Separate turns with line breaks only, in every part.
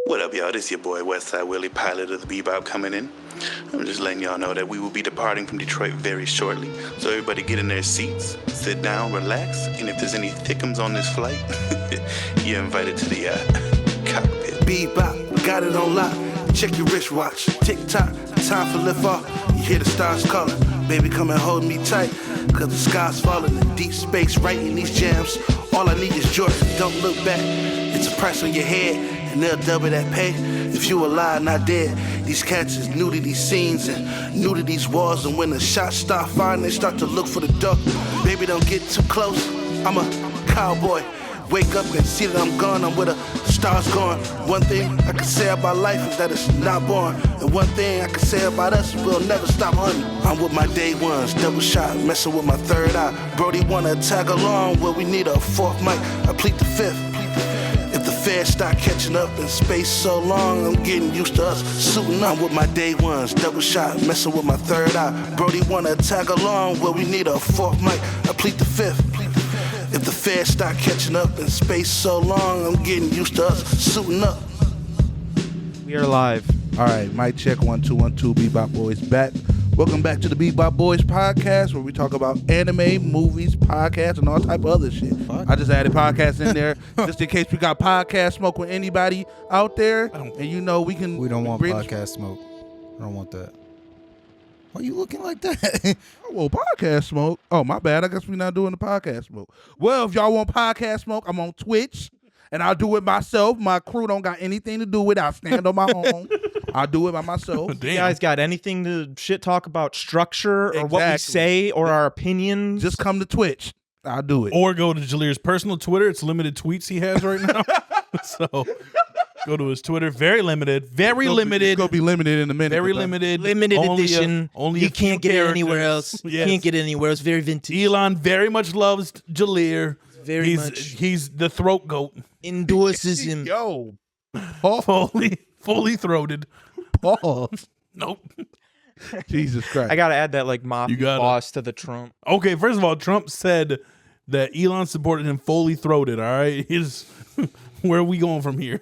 What up, y'all? This is your boy Westside Willie, pilot of the Bebop, coming in. I'm just letting y'all know that we will be departing from Detroit very shortly. So everybody get in their seats, sit down, relax, and if there's any thickums on this flight, you're invited to the cockpit.
Bebop, got it on lock. Check your wristwatch. Tick-tock, time for lift off. You hear the stars calling. Baby, come and hold me tight. Cause the sky's falling in deep space, writing these jams. All I need is Jordan, don't look back. It's a price on your head, and they'll double that pay. If you alive, not dead. These cats is new to these scenes and new to these walls. And when the shots start firing, they start to look for the door. Baby, don't get too close. I'm a cowboy. Wake up and see that I'm gone, I'm where the stars going. One thing I can say about life is that it's not born. And one thing I can say about us, we'll never stop hunting. I'm with my day ones, double shot, messing with my third eye. Brody wanna tag along, well we need a fourth mic, I plead the fifth. If the feds start catching up in space so long, I'm getting used to us suiting up with my day ones, double shot, messing with my third eye. Brody wanna tag along, well we need a fourth mic, I plead the fifth. If the feds start catching up in space so long, I'm getting used to us suiting up.
We are live.
All right, mic check 1 2 1 2. Bebop Boys back. Welcome back to the Bebop Boys podcast, where we talk about anime, movies, podcasts, and all type of other shit. I just added podcasts in there just in case we got podcast smoke with anybody out there, and you know we can.
We don't want podcast smoke. I don't want that. Why are you looking like that?
Well, podcast smoke. Oh, my bad. I guess we're not doing the podcast smoke. Well, if y'all want podcast smoke, I'm on Twitch, and I'll do it myself. My crew don't got anything to do with it. I stand on my own. I'll do it by myself.
You guys got anything to shit talk about structure or what we say or our opinions?
Just come to Twitch. I'll do it.
Or go to Jalir's personal Twitter. It's limited tweets he has right now. So go to his Twitter. Very limited. Very limited.
It's going to be limited in a minute.
Very limited.
Limited edition.
Only
you can't get it anywhere else.
Yes.
You can't get it anywhere else. Very vintage.
Elon very much loves Jalir.
Very much.
He's the throat goat.
Endorses him.
Yo.
Fully throated.
Pause.
Nope.
Jesus Christ.
I got to add that like mafia
gotta.
boss to the Trump.
Okay, first of all, Trump said that Elon supported him fully throated, all right? Where are we going from here?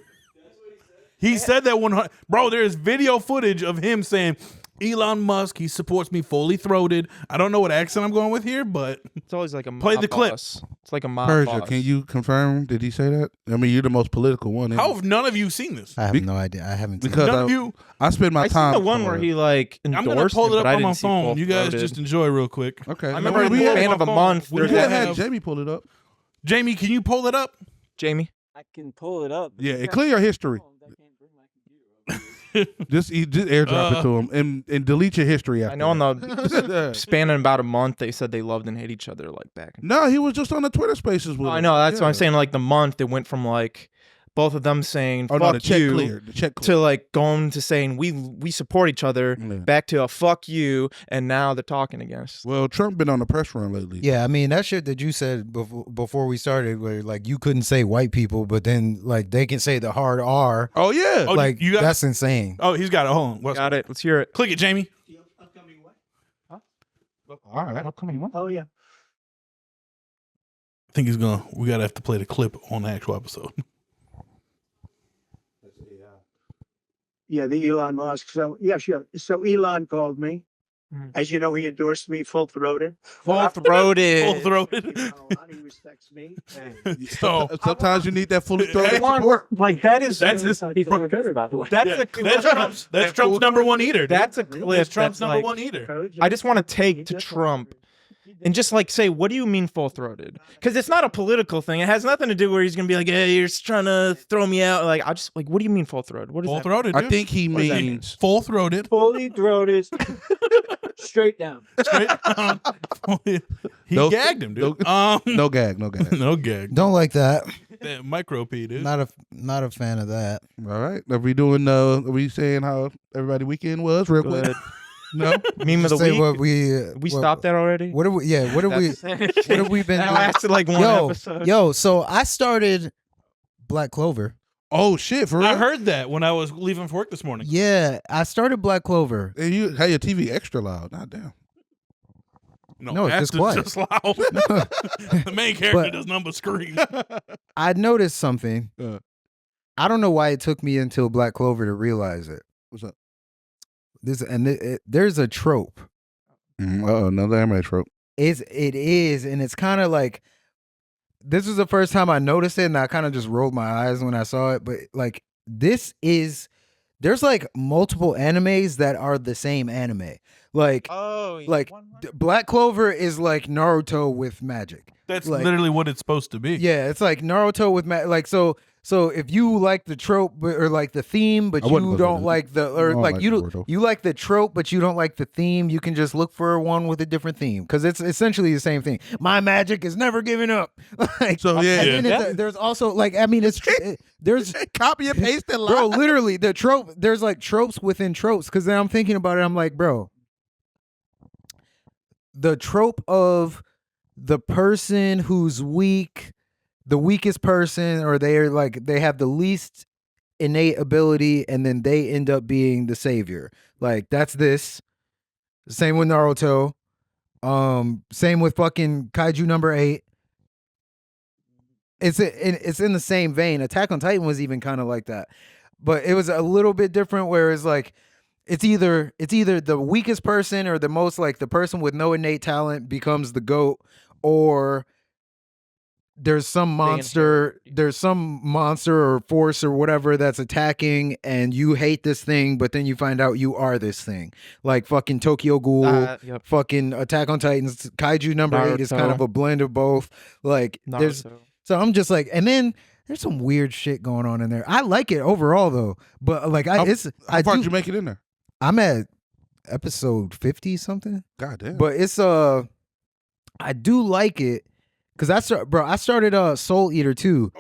He said that 100. Bro, there's video footage of him saying, Elon Musk, he supports me fully throated. I don't know what accent I'm going with here, but
It's always like a mob
play the clip.
boss. It's like a mob
Persia,
boss.
can you confirm? Did he say that? I mean, you're the most political one.
How have none of you seen this?
I have no idea. I haven't seen
Because
None of you.
I spend my
I
time.
seen the one where he like
I'm
endorsed
going to pull
him,
it
but
up
I
on my
didn't see
phone. You guys
full-throated.
just enjoy real quick.
Okay.
I remember in
we
the
had,
span of a month.
We
we
there's
had
that-
had Jamie pull it up.
Jamie, can you pull it up?
Jamie.
I can pull it up.
Yeah, clear your history. Just airdrop it to him and delete your history after
I know in
that.
the span of about a month, they said they loved and hate each other like back.
No, he was just on the Twitter Spaces with
I
him.
know, that's what
Yeah.
I'm saying. Like the month, it went from like both of them saying
Oh
"fuck
no, the check
you"
cleared. The check
to
cleared.
like going to saying we support each other,
Yeah.
back to a "fuck you," and now they're talking again.
Well, Trump been on the press run lately.
Yeah, I mean that shit that you said before we started, where like you couldn't say white people, but then like they can say the hard R.
Oh yeah.
Oh,
Like
you got
that's insane.
Oh, he's got it. Hold on.
Got it. Let's hear it.
Click it, Jamie.
All right. Upcoming one.
Oh yeah.
I think we gotta have to play the clip on the actual episode.
Yeah, the Elon Musk. So yeah, sure. So Elon called me. As you know, he endorsed me full throated.
Full-throated.
Full throated.
He respects me.
So
Sometimes you need that fully throated
Hey,
support.
Like that is
That's his-
he's by the way.
That's
yeah,
a clip.
that's Trump's number one eater. dude.
That's a clip.
That's Trump's
that's
number
like,
one eater.
I just want to take to Trump and just like say, what do you mean full-throated? Because it's not a political thing. It has nothing to do where he's gonna be like, hey, you're just trying to throw me out. Like I just like, what do you mean full-throated? What is
Full
that?
throated.
I think he
does that mean?
means
Full throated.
Fully throated, straight down.
He
No-
gagged him, dude.
no gag, no gag.
no gag.
Don't like that.
Damn, micro P, dude.
Not a fan of that.
All right. Are we doing? Are we saying how everybody weekend was real quick?
Good.
No.
Meme of the
Say
week.
what we
Stopped that already.
What have we? Yeah. What have we? What have we been?
That
doing?
lasted like one episode.
Yo. So I started Black Clover.
Oh shit! For real?
I heard that when I was leaving for work this morning.
Yeah, I started Black Clover.
And you had your TV extra loud. Not damn.
No, it's
that's
just quiet.
just loud. The main character
But-
does number scream.
I noticed something. I don't know why it took me until Black Clover to realize it.
What's up?
There's a trope.
Another anime trope.
It is, and it's kind of like this was the first time I noticed it, and I kind of just rolled my eyes when I saw it. But like there's like multiple animes that are the same anime. Like Black Clover is like Naruto with magic.
That's
like,
literally what it's supposed to be.
Yeah, it's like Naruto with like so if you like the trope or like the theme, but you don't like the or like you like the trope, but you don't like the theme, you can just look for one with a different theme because it's essentially the same thing. My magic is never giving up. Like,
So yeah,
and then there's also like I mean there's
copy and paste it,
bro. Literally the trope. There's like tropes within tropes because then I'm thinking about it. I'm like, bro, the trope of the person who's weak, the weakest person, or they have the least innate ability, and then they end up being the savior. Like that's this. Same with Naruto. Same with fucking Kaiju number 8. It's in the same vein. Attack on Titan was even kind of like that, but it was a little bit different. Where it's like it's either the weakest person or the most like the person with no innate talent becomes the GOAT, or there's some monster or force or whatever that's attacking and you hate this thing, but then you find out you are this thing. Like fucking Tokyo Ghoul, fucking Attack on Titans, Kaiju number 8 is kind of a blend of both. Like so I'm just like, and then there's some weird shit going on in there. I like it overall though, but like
how far did you make it in there?
I'm at episode 50 something.
God damn.
But it's I do like it because I started Soul Eater too.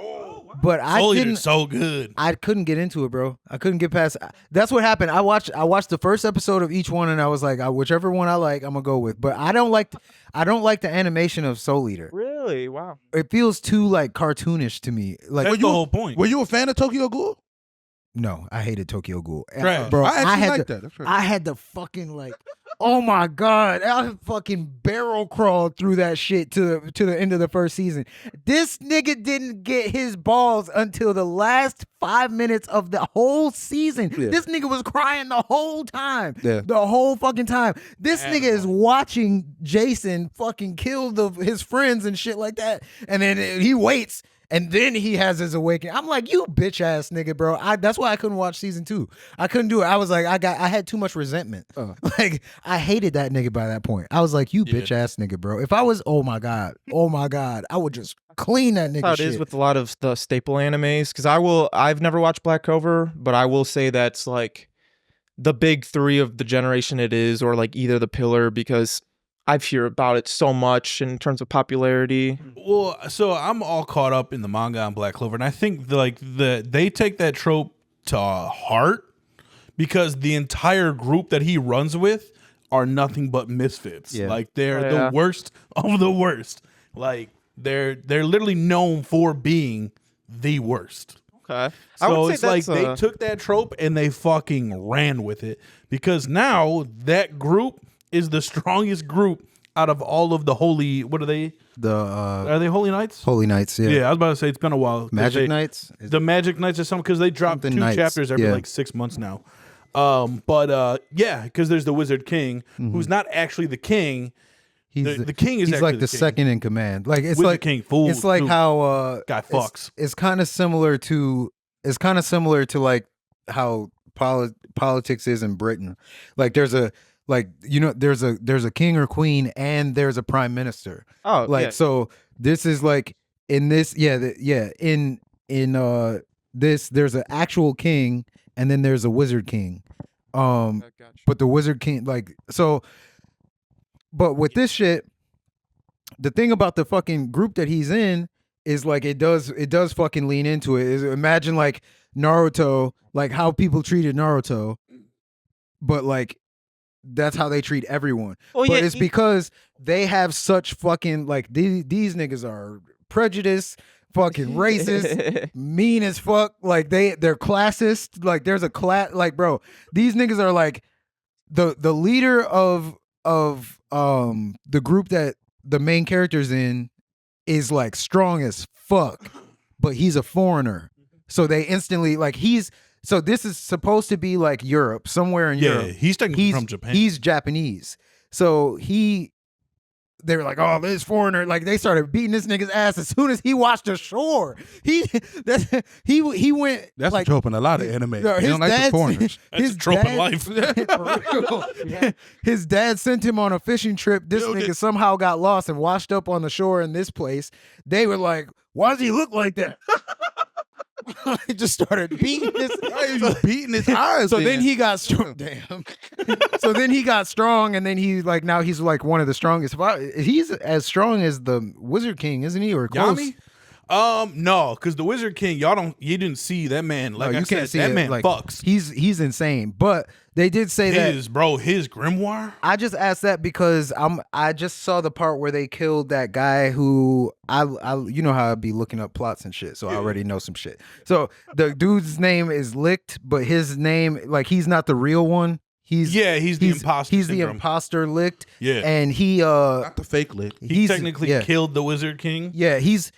But
Soul Eater's so good.
I couldn't get into it, bro. I couldn't get past. That's what happened. I watched the first episode of each one, and I was like, whichever one I like, I'm gonna go with. But I don't like the animation of Soul Eater.
Really? Wow.
It feels too like cartoonish to me. Like
That's the whole point.
Were you a fan of Tokyo Ghoul?
No, I hated Tokyo Ghoul.
Right.
Bro,
I actually like that. That's right.
I had to fucking like, oh my God, I fucking barrel crawled through that shit to the end of the first season. This nigga didn't get his balls until the last 5 minutes of the whole season.
Yeah.
This nigga was crying the whole time.
Yeah.
The whole fucking time. This nigga is watching Jason fucking kill his friends and shit like that. And then he waits. And then he has his awakening. I'm like, you bitch ass nigga, bro. That's why I couldn't watch season 2. I couldn't do it. I was like, I had too much resentment. Like, I hated that nigga by that point. I was like, you bitch ass nigga, bro. If I was, oh my God, I would just clean that nigga.
That's how it is with a lot of the staple animes. Because I've never watched Black Clover, but I will say that's like the big 3 of the generation it is, or like either the pillar, because I've heard about it so much in terms of popularity.
Well, so I'm all caught up in the manga on Black Clover, and I think they take that trope to heart because the entire group that he runs with are nothing but misfits.
Yeah.
Like they're the worst of the worst. Like they're literally known for being the worst.
Okay.
So it's like they took that trope and they fucking ran with it because now that group is the strongest group out of all of the holy. What are they? Are they Holy Knights?
Holy Knights, yeah.
Yeah, I was about to say it's been a while.
Magic Knights?
The Magic Knights or something because they drop 2 chapters every like 6 months now. Yeah, because there's the Wizard King who's not actually the king. The king is
he's
actually
like the
king.
second in command. Like it's
Wizard
like
King, fool.
It's like how
guy fucks.
It's kind of similar to like how politics is in Britain. Like there's a there's a king or queen and there's a prime minister.
Oh,
like
yeah.
so this is like in this in this there's an actual king and then there's a wizard king.
Gotcha.
But the wizard king but with this shit, the thing about the fucking group that he's in is like it does fucking lean into it. Imagine like Naruto, like how people treated Naruto, but like that's how they treat everyone.
Oh,
but
yeah,
it's because they have such fucking like these niggas are prejudiced, fucking racist, mean as fuck. Like they're classist. Like there's a class. Like bro, these niggas are like the leader of the group that the main character's in is like strong as fuck, but he's a foreigner. So they instantly like so this is supposed to be like Europe, somewhere in Europe.
He's technically from Japan.
He's Japanese. So they were like, oh, this foreigner. Like they started beating this nigga's ass as soon as he watched ashore. He went.
That's
like,
a trope in a lot of anime.
No,
They don't like the
dad's-
foreigners.
That's a trope in life.
For real. His dad sent him on a fishing trip. This nigga somehow got lost and washed up on the shore in this place. They were like, why does he look like that? He just started beating his
beating his eyes.
So then he got strong. Damn. So then he got strong, and then now he's like one of the strongest. He's as strong as the Wizard King, isn't he? Or close?
Yami? No, because the Wizard King, you didn't see that man. Like
No,
I
you
said,
can't see
that
it.
man
Like,
fucks.
He's insane. But they did say that.
His grimoire.
I just asked that because I just saw the part where they killed that guy who I you know how I'd be looking up plots and shit, so I already know some shit. So the dude's name is Licht, but his name, like, he's not the real one. He's the imposter. He's the imposter Licht.
Yeah.
And he
not the fake Licht.
He technically killed the Wizard King.
Yeah, he's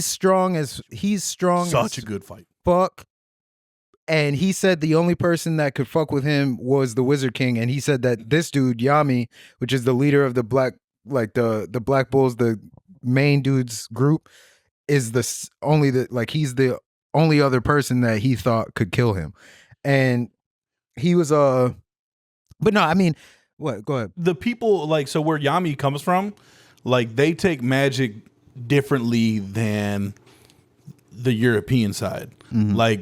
strong as
Such a good fight.
Fuck. And he said the only person that could fuck with him was the Wizard King. And he said that this dude, Yami, which is the leader of the Black Bulls, the main dude's group, is he's the only other person that he thought could kill him. And he was but no, I mean, what? Go ahead.
The people, like, so where Yami comes from, like, they take magic differently than the European side.
Mm-hmm.
Like,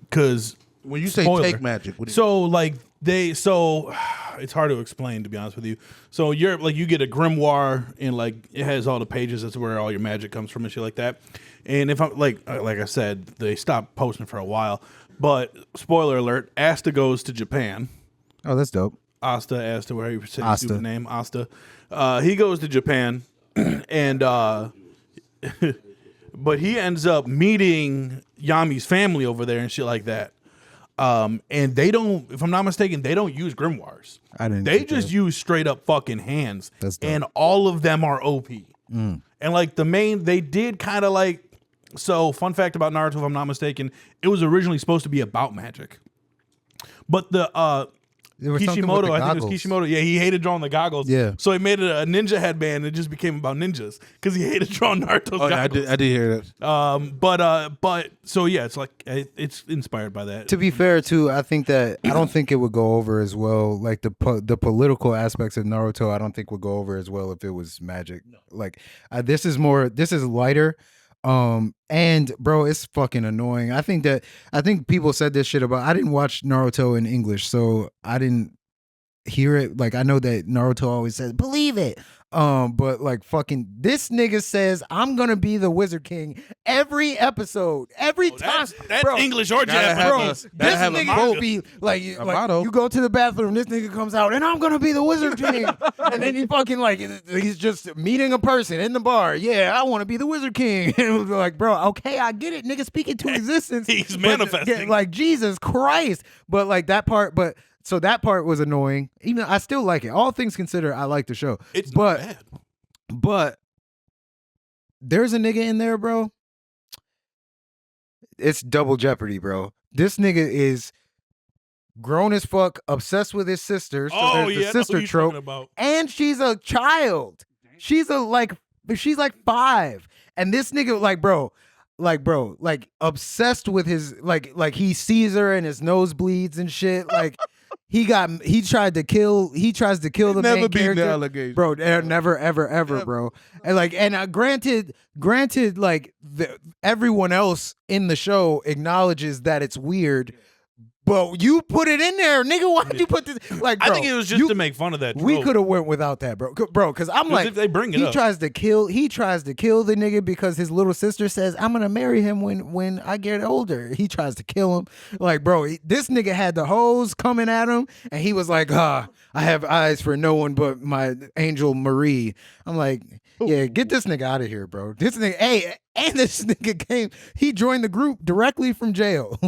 because
when you say take magic, what do you
so like it's hard to explain, to be honest with you. So Europe, like, you get a grimoire and like it has all the pages. That's where all your magic comes from and shit like that. And if I'm like I said, they stopped posting for a while. But spoiler alert: Asta goes to Japan.
Oh, that's dope.
Asta, where you say his stupid name, Asta. He goes to Japan, and but he ends up meeting Yami's family over there and shit like that. And they don't, if I'm not mistaken, they don't use grimoires. They just use straight up fucking hands.
That's dope.
And all of them are OP. And like they did kind of like, so fun fact about Naruto, if I'm not mistaken, it was originally supposed to be about magic. But
There was something with
Kishimoto,
the
I think it was
goggles.
Kishimoto. Yeah, he hated drawing the goggles.
Yeah.
So he made it a ninja headband. It just became about ninjas because he hated drawing Naruto's
Oh, yeah,
goggles.
I did hear that.
But so yeah, it's like it's inspired by that.
To be fair, too, I don't think it would go over as well. Like the political aspects of Naruto, I don't think would go over as well if it was magic. Like this is lighter. And bro, it's fucking annoying. I think people said this shit about. I didn't watch Naruto in English, so I didn't hear it. Like, I know that Naruto always says believe it. But like fucking this nigga says I'm gonna be the Wizard King every episode, every time.
That's
bro,
English or
gotta have
Japanese.
a-
this
have a
nigga
motto.
will be like
motto.
you go to the bathroom, this nigga comes out, and I'm gonna be the Wizard King. And then he fucking like he's just meeting a person in the bar. Yeah, I want to be the Wizard King. And it was like, bro, okay, I get it, nigga, speak it to existence.
He's
But,
manifesting.
like, Jesus Christ. But like that part, so that part was annoying. Even I still like it. All things considered, I like the show.
It's not bad.
But there's a nigga in there, bro. It's double jeopardy, bro. This nigga is grown as fuck, obsessed with his sister. So
Oh
there's
yeah,
the sister trope.
about.
And she's a child. She's like 5. And this nigga, like obsessed with his like he sees her and his nose bleeds and shit. Like he tries to kill the
Never
main
beat the
character.
allegation.
Bro, they're never, ever, bro. And granted, like everyone else in the show acknowledges that it's weird, but you put it in there, nigga. Why'd you put this? Like, bro,
I think it was just to make fun of that.
we
trope.
could have went without that, bro. Because I'm like,
if they bring it
he
up.
tries to kill the nigga because his little sister says, I'm gonna marry him when I get older. He tries to kill him. Like, bro, this nigga had the hoes coming at him, and he was like, I have eyes for no one but my angel Marie. I'm like, yeah, get this nigga out of here, bro. This nigga, hey, and this nigga he joined the group directly from jail.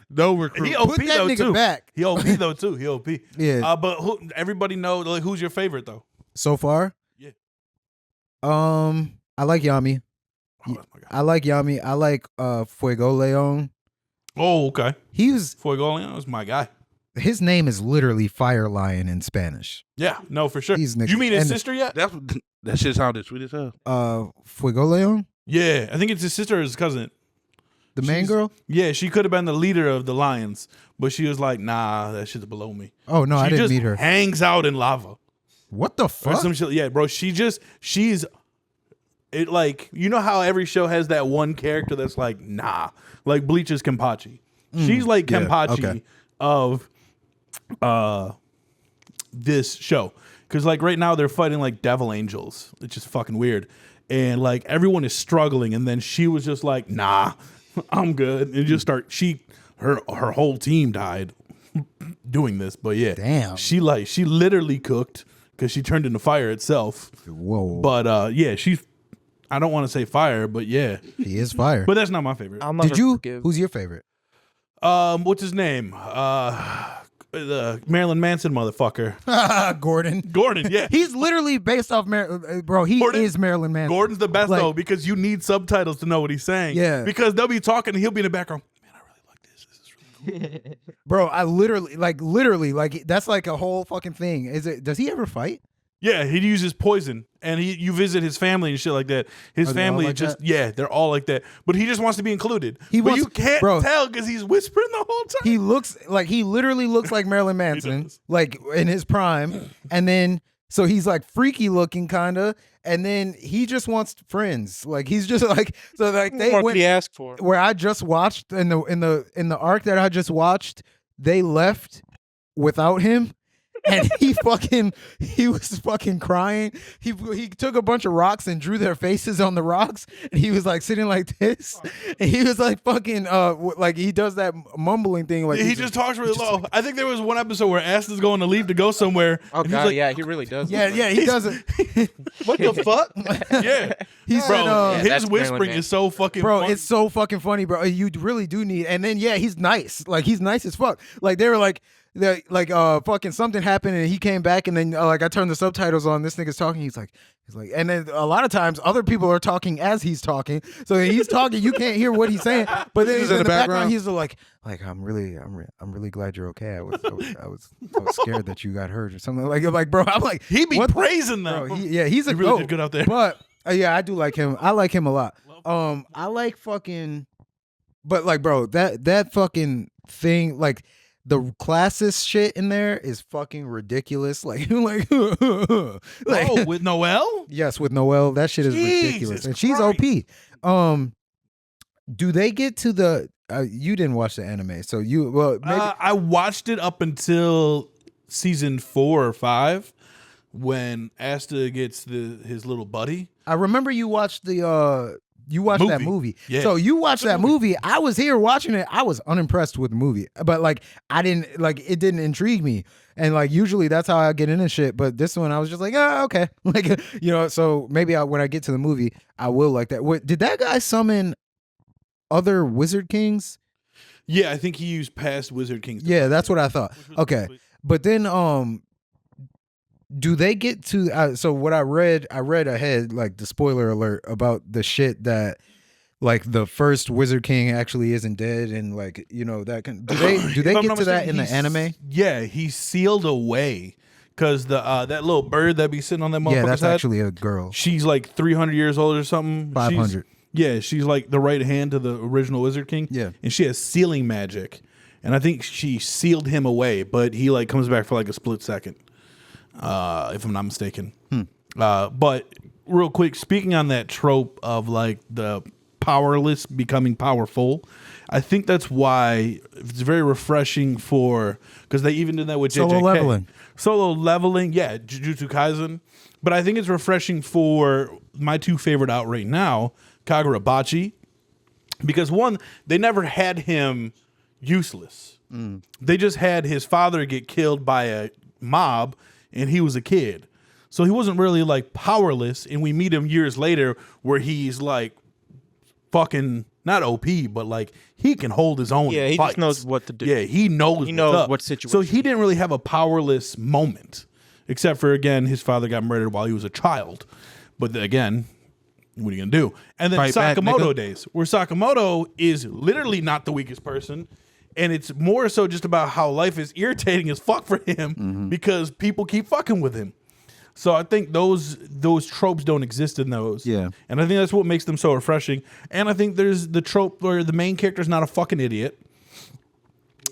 No recruit.
He OP
Put that
though
nigga
too.
back.
He OP though too. He OP.
Yeah.
But everybody know, like, who's your favorite though?
So far?
Yeah.
I like Yami.
Oh, that's my guy.
I like Yami. I like Fuego Leon.
Oh, okay.
He's
Fuego Leon was my guy.
his name is literally Fire Lion in Spanish.
Yeah, no, for sure.
He's
You mean his
and-
sister yet?
That shit sounded sweet as hell.
Fuego Leon,
Yeah, I think it's his sister or his cousin.
the main
She's-
girl.
Yeah, she could have been the leader of the Lions, but she was like, nah, that shit's below me.
Oh no,
she
I didn't
just
meet her.
hangs out in lava.
What the
Or
fuck?
some shit. Yeah, bro. She's it like, you know how every show has that one character that's like, nah, like Bleach is Kenpachi. She's like
yeah,
Kenpachi
okay.
of this show. Cause like right now they're fighting like devil angels. It's just fucking weird. And like everyone is struggling, and then she was just like, nah, I'm good. And just her whole team died doing this. But yeah.
Damn.
She literally cooked because she turned into fire itself.
Whoa,
But yeah, I don't want to say fire, but yeah.
he is fire.
But that's not my favorite.
I'll never
Did you?
forgive.
Who's your favorite?
What's his name? The Marilyn Manson motherfucker.
Gordon.
Gordon, yeah.
He's literally based off bro. He
Gordon?
is Marilyn Manson.
Gordon's the best
Like-
though, because you need subtitles to know what he's saying.
Yeah.
Because they'll be talking and he'll be in the background. Man, I really like this. This is really cool.
Bro, I literally, that's like a whole fucking thing. Does he ever fight?
Yeah, he uses poison, and you visit his family and shit like that. His
Are they all
family
like
just
that?
they're all like that. But he just wants to be included.
He
but
wants-
you can't
bro.
tell because he's whispering the whole time.
He literally looks like Marilyn Manson,
does.
like in his prime. And then so he's like freaky looking kinda, and then he just wants friends. Like he's just like so like they
What
went
could he ask for?
where I just watched in the arc that I just watched, they left without him. And he was fucking crying. He took a bunch of rocks and drew their faces on the rocks, and he was like sitting like this, and he was like fucking like he does that mumbling thing like
he
he's
just talks really low. I think there was one episode where Asta's going to leave to go somewhere.
Oh
and he's
god,
like,
yeah, he really does.
yeah he does it.
What the fuck? Yeah.
He
Bro,
said
Yeah,
his
that's
whispering
Marilyn
is so fucking
bro,
funny.
it's so fucking funny, bro. You really do need. And then yeah, he's nice. Like he's nice as fuck. Like they were like fucking something happened and he came back and then like I turned the subtitles on. This nigga's talking. He's like, and then a lot of times other people are talking as he's talking. So he's talking, you can't hear what he's saying. But then
He's
in the background, he's like I'm really glad you're okay. I was scared that you got hurt or something. Like bro, I'm like
he be
what the-
praising them.
Bro, he's a
He really
goat.
did good out there.
But yeah, I do like him. I like him a lot. I like fucking, but like, bro, that fucking thing, like the classist shit in there is fucking ridiculous. Like, like,
Oh, with Noelle?
yes, with Noelle, that shit is ridiculous,
Jesus
and she's
Christ.
OP. Do they get to the? You didn't watch the anime, so maybe.
I watched it up until season 4 or 5 when Asta gets his little buddy.
I remember you watched that movie.
Yeah.
So you watched that movie. I was here watching it. I was unimpressed with the movie. But like it didn't intrigue me. And like usually that's how I get into shit. But this one I was just like, oh, okay. Like, so maybe when I get to the movie, I will like that. Did that guy summon other Wizard Kings?
Yeah, I think he used past Wizard Kings.
Yeah, that's what I thought.
Which was
Okay.
sweet.
But then do they get to so what I read ahead, like the spoiler alert about the shit that like the first Wizard King actually isn't dead, and like that can do they
If I'm
get
not
to that
mistaken,
in the
he's-
anime?
Yeah, he's sealed away because that little bird that be sitting on that motherfucker's
Yeah, that's
head,
actually a girl.
she's like 300 years old or something.
500.
She's like the right hand to the original Wizard King.
Yeah.
And she has sealing magic. And I think she sealed him away, but he like comes back for like a split second. If I'm not mistaken. But real quick, speaking on that trope of like the powerless becoming powerful, I think that's why it's very refreshing because they even did that with
Solo
JJK.
leveling.
Solo leveling, yeah, Jujutsu Kaisen. But I think it's refreshing for my two favorite out right now, Kagurabachi, because one, they never had him useless. They just had his father get killed by a mob and he was a kid. So he wasn't really like powerless, and we meet him years later where he's like fucking not OP, but like he can hold his own.
Yeah,
in
he
fights.
just knows what to do.
Yeah, he knows.
He
what's
knows
up.
what situation.
So he didn't really have a powerless moment, except for again his father got murdered while he was a child. But again, What are you gonna do? And then
Fight back,
Sakamoto
nigga.
days, where Sakamoto is literally not the weakest person, and it's more so just about how life is irritating as fuck for him because people keep fucking with him. So I think those tropes don't exist in those.
Yeah.
And I think that's what makes them so refreshing. And I think there's the trope where the main character is not a fucking idiot,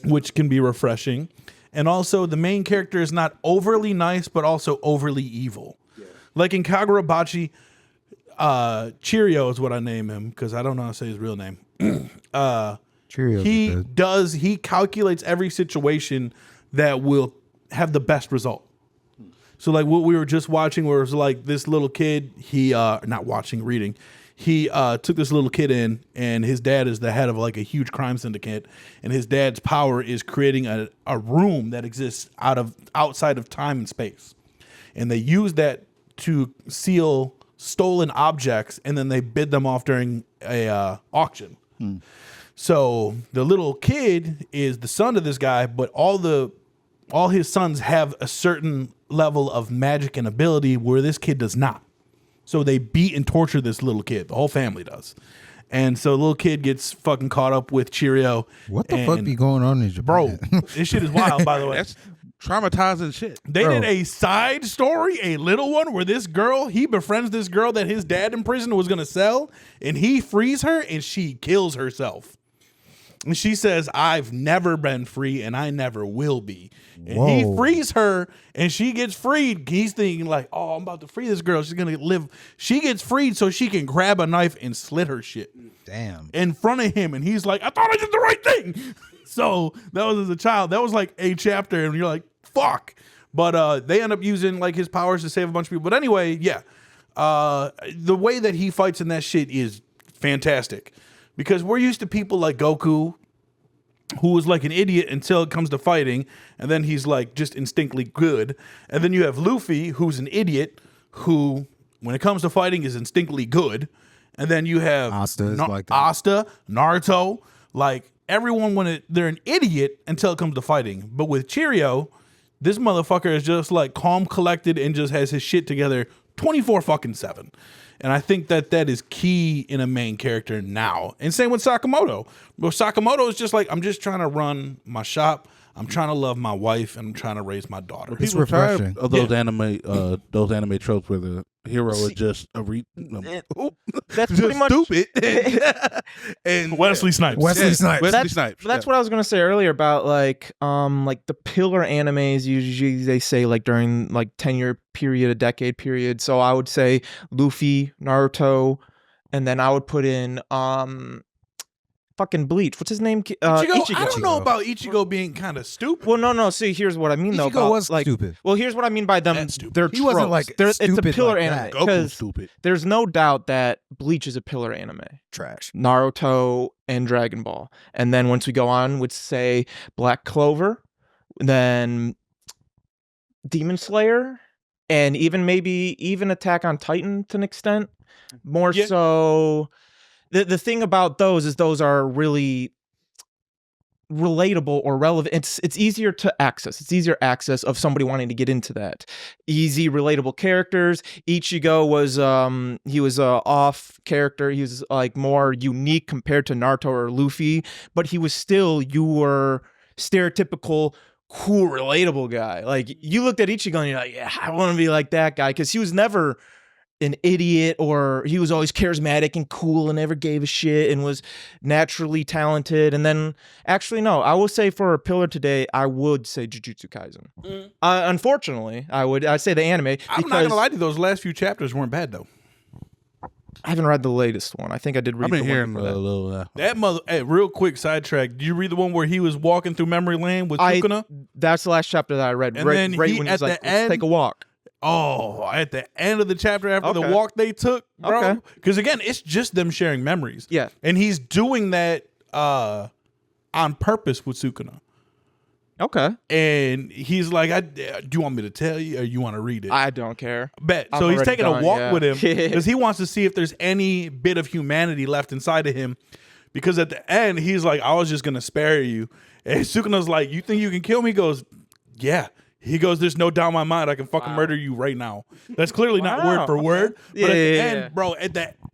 which can be refreshing. And also the main character is not overly nice, but also overly evil. Yeah. Like in Kagurabachi, Cheerio is what I name him because I don't know how to say his real name.
Cheerios.
He calculates every situation that will have the best result. So like what we were just watching where it was like this little kid, reading. He took this little kid in, and his dad is the head of like a huge crime syndicate, and his dad's power is creating a room that exists outside of time and space. And they use that to seal stolen objects, and then they bid them off during a auction. So the little kid is the son of this guy, but all his sons have a certain level of magic and ability where this kid does not. So they beat and torture this little kid. The whole family does. And so the little kid gets fucking caught up with Cheerio.
What the fuck be going on in Japan?
Bro, this shit is wild, by the way.
That's traumatizing shit.
They did a side story, a little one, where he befriends this girl that his dad in prison was going to sell, and he frees her, and she kills herself. And she says, I've never been free, and I never will be. And he frees her, and she gets freed. He's thinking like, oh, I'm about to free this girl. She's going to live. She gets freed so she can grab a knife and slit her shit.
Damn.
In front of him, and he's like, I thought I did the right thing. So that was as a child. That was like a chapter, and you're like, fuck. But they end up using like his powers to save a bunch of people. But anyway, yeah. The way that he fights in that shit is fantastic. Because we're used to people like Goku, who is like an idiot until it comes to fighting, and then he's like just instinctively good. And then you have Luffy, who's an idiot, who, when it comes to fighting, is instinctively good. And then you have
Asta is like that.
Asta, Naruto, like everyone they're an idiot until it comes to fighting. But with Cheerio, this motherfucker is just like calm, collected, and just has his shit together 24/7. And I think that is key in a main character now. And same with Sakamoto. But Sakamoto is just like, I'm just trying to run my shop. I'm trying to love my wife, and I'm trying to raise my daughter.
It's
People tired
refreshing.
of those anime tropes where the hero is just
That's
just
pretty much
stupid. And
Wesley Snipes.
Wesley Snipes.
Wesley Snipes.
That's what I was gonna say earlier about like the pillar animes. Usually they say like during like 10-year period, a decade period. So I would say Luffy, Naruto, and then I would put in fucking Bleach. What's his name?
Ichigo. I don't know about Ichigo being kind of stupid.
Well, no. See, here's what I mean though.
Ichigo
About,
was
like,
stupid.
Well, here's what I mean by them.
That's stupid.
They're
He wasn't,
tropes.
like,
It's a
stupid
pillar
like
anime.
that.
Goku's
'cause
stupid.
There's no doubt that Bleach is a pillar anime.
Trash.
Naruto and Dragon Ball. And then once we go on, would say Black Clover, then Demon Slayer, and even Attack on Titan to an extent. More
Yeah.
so, the thing about those is those are really relatable or relevant. It's easier to access. It's easier access of somebody wanting to get into that. Easy, relatable characters. Ichigo was he was a off character. He was like more unique compared to Naruto or Luffy, but he was still your stereotypical cool, relatable guy. Like you looked at Ichigo and you're like, yeah, I want to be like that guy, because he was never an idiot, or he was always charismatic and cool and never gave a shit and was naturally talented. And then actually, no, I will say for a pillar today, I would say Jujutsu Kaisen. Unfortunately, I'd say the anime.
I'm not gonna lie to you, those last few chapters weren't bad though.
I haven't read the latest one. I think I did read
I've been
the
hearing
one
a
before that.
little.
That mother. Hey, real quick sidetrack. Did you read the one where he was walking through memory lane with Sukuna?
That's the last chapter that I read.
And
right,
then
right
he,
when
at
he's like,
the
let's
end-
take a walk.
Oh, at the end of the chapter after the
Okay.
walk they took, bro.
Okay.
Because again, it's just them sharing memories.
Yeah.
And he's doing that on purpose with Sukuna.
Okay.
And he's like, do you want me to tell you, or you want to read it?
I don't care.
Bet.
I'm
So he's
already
taking a
done,
walk
yeah.
with him because he wants to see if there's any bit of humanity left inside of him. Because at the end, he's like, I was just going to spare you. And Sukuna's like, you think you can kill me? He goes, yeah. He goes, "There's no doubt in my mind I can fucking murder you right now." That's clearly not word for word. But at the end, bro,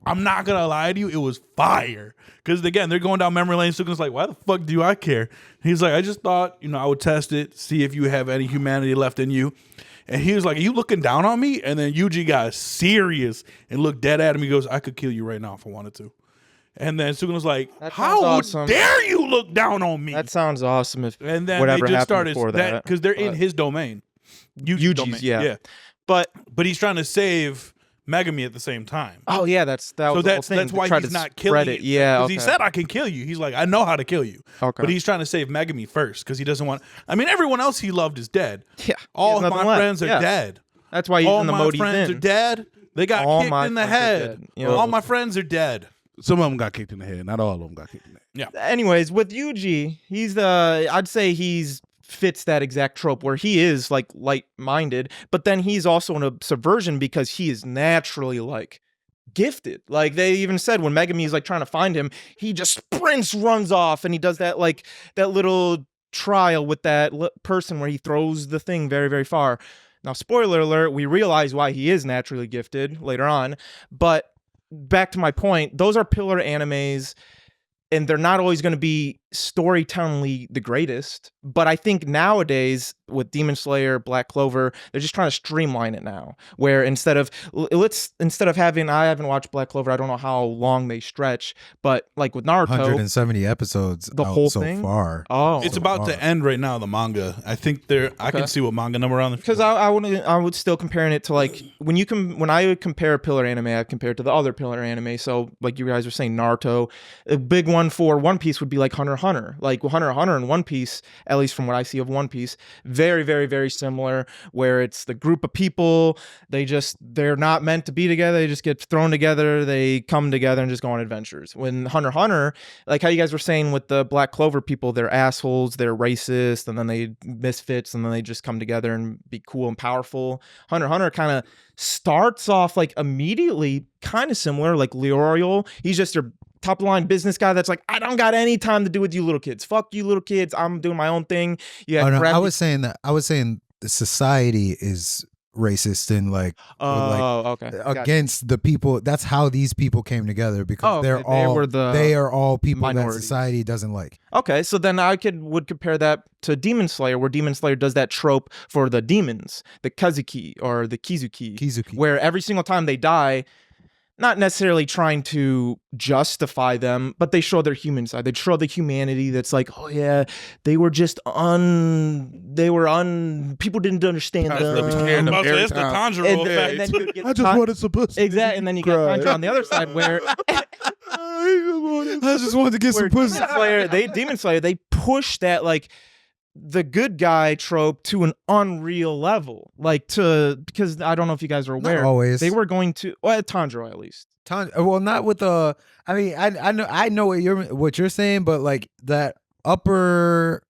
I'm not gonna lie to you, it was fire. Because again, they're going down memory lane. Sukin's like, "Why the fuck do I care?" He's like, "I just thought, I would test it, see if you have any humanity left in you." And he was like, "Are you looking down on me?" And then Yuji got serious and looked dead at him. He goes, "I could kill you right now if I wanted to." And then Sukun was like, "How dare you look down on me?"
That sounds awesome. If
and then
whatever
they just
happened
started
before that,
because they're in his domain.
Yuji's,
domain.
yeah. But
he's trying to save Megami at the same time.
Oh yeah, that's
why he's not killing
it. Yeah,
because he said, "I can kill you." He's like, "I know how to kill you."
Okay,
but he's trying to save Megami first because he doesn't want. I mean, everyone else he loved is dead.
Yeah,
all of my friends are dead.
That's why he's in the mode he's in.
All my friends are dead. They got kicked in the head. All my friends are dead.
Some of them got kicked in the head. Not all of them got kicked in the head.
Yeah.
Anyways, with Yuji, I'd say he's fits that exact trope where he is like light-minded, but then he's also in a subversion because he is naturally like gifted. Like they even said when Megami is like trying to find him, he just sprints, runs off, and he does that like that little trial with that person where he throws the thing very, very far. Now, spoiler alert, we realize why he is naturally gifted later on, but back to my point, those are pillar animes, and they're not always going to be storytellingly the greatest. But I think nowadays with Demon Slayer, Black Clover, they're just trying to streamline it now. Where instead of having, I haven't watched Black Clover, I don't know how long they stretch, but like with Naruto,
170 episodes,
the whole
so
thing
far.
Oh,
it's about to end right now. The manga, I think I can see what manga number on
because I would still comparing it to like when I would compare a pillar anime, I compare it to the other pillar anime. So like you guys were saying, Naruto, a big one for One Piece would be like Hunter x Hunter. Like Hunter x Hunter and One Piece, at least from what I see of One Piece, very, very, very similar, where it's the group of people, they're not meant to be together, they just get thrown together, they come together and just go on adventures. When Hunter x Hunter, like how you guys were saying with the Black Clover people, they're assholes, they're racist, and then they misfits, and then they just come together and be cool and powerful. Hunter x Hunter kind of starts off like immediately kind of similar, like Leoriel, he's just your top line business guy that's like, I don't got any time to do with you little kids. Fuck you little kids. I'm doing my own thing. Yeah.
I was saying the society is racist and like against the people. That's how these people came together because they are all people that society doesn't like.
Okay, so then I would compare that to Demon Slayer, where Demon Slayer does that trope for the demons, the Kazuki or the Kizuki, where every single time they die, not necessarily trying to justify them, but they show their human side. They show the humanity that's like, oh yeah, they were just people didn't understand them.
It's the Tanjiro effect.
I just wanted some pussy.
Exactly, and then you got Tanjiro on the other side where
I just wanted to get some pussy.
Demon Slayer, they push that like the good guy trope to an unreal level, because I don't know if you guys are aware.
Not always.
They were going to Tanjiro at least.
Well, not with the. I mean, I know what you're saying, but like that upper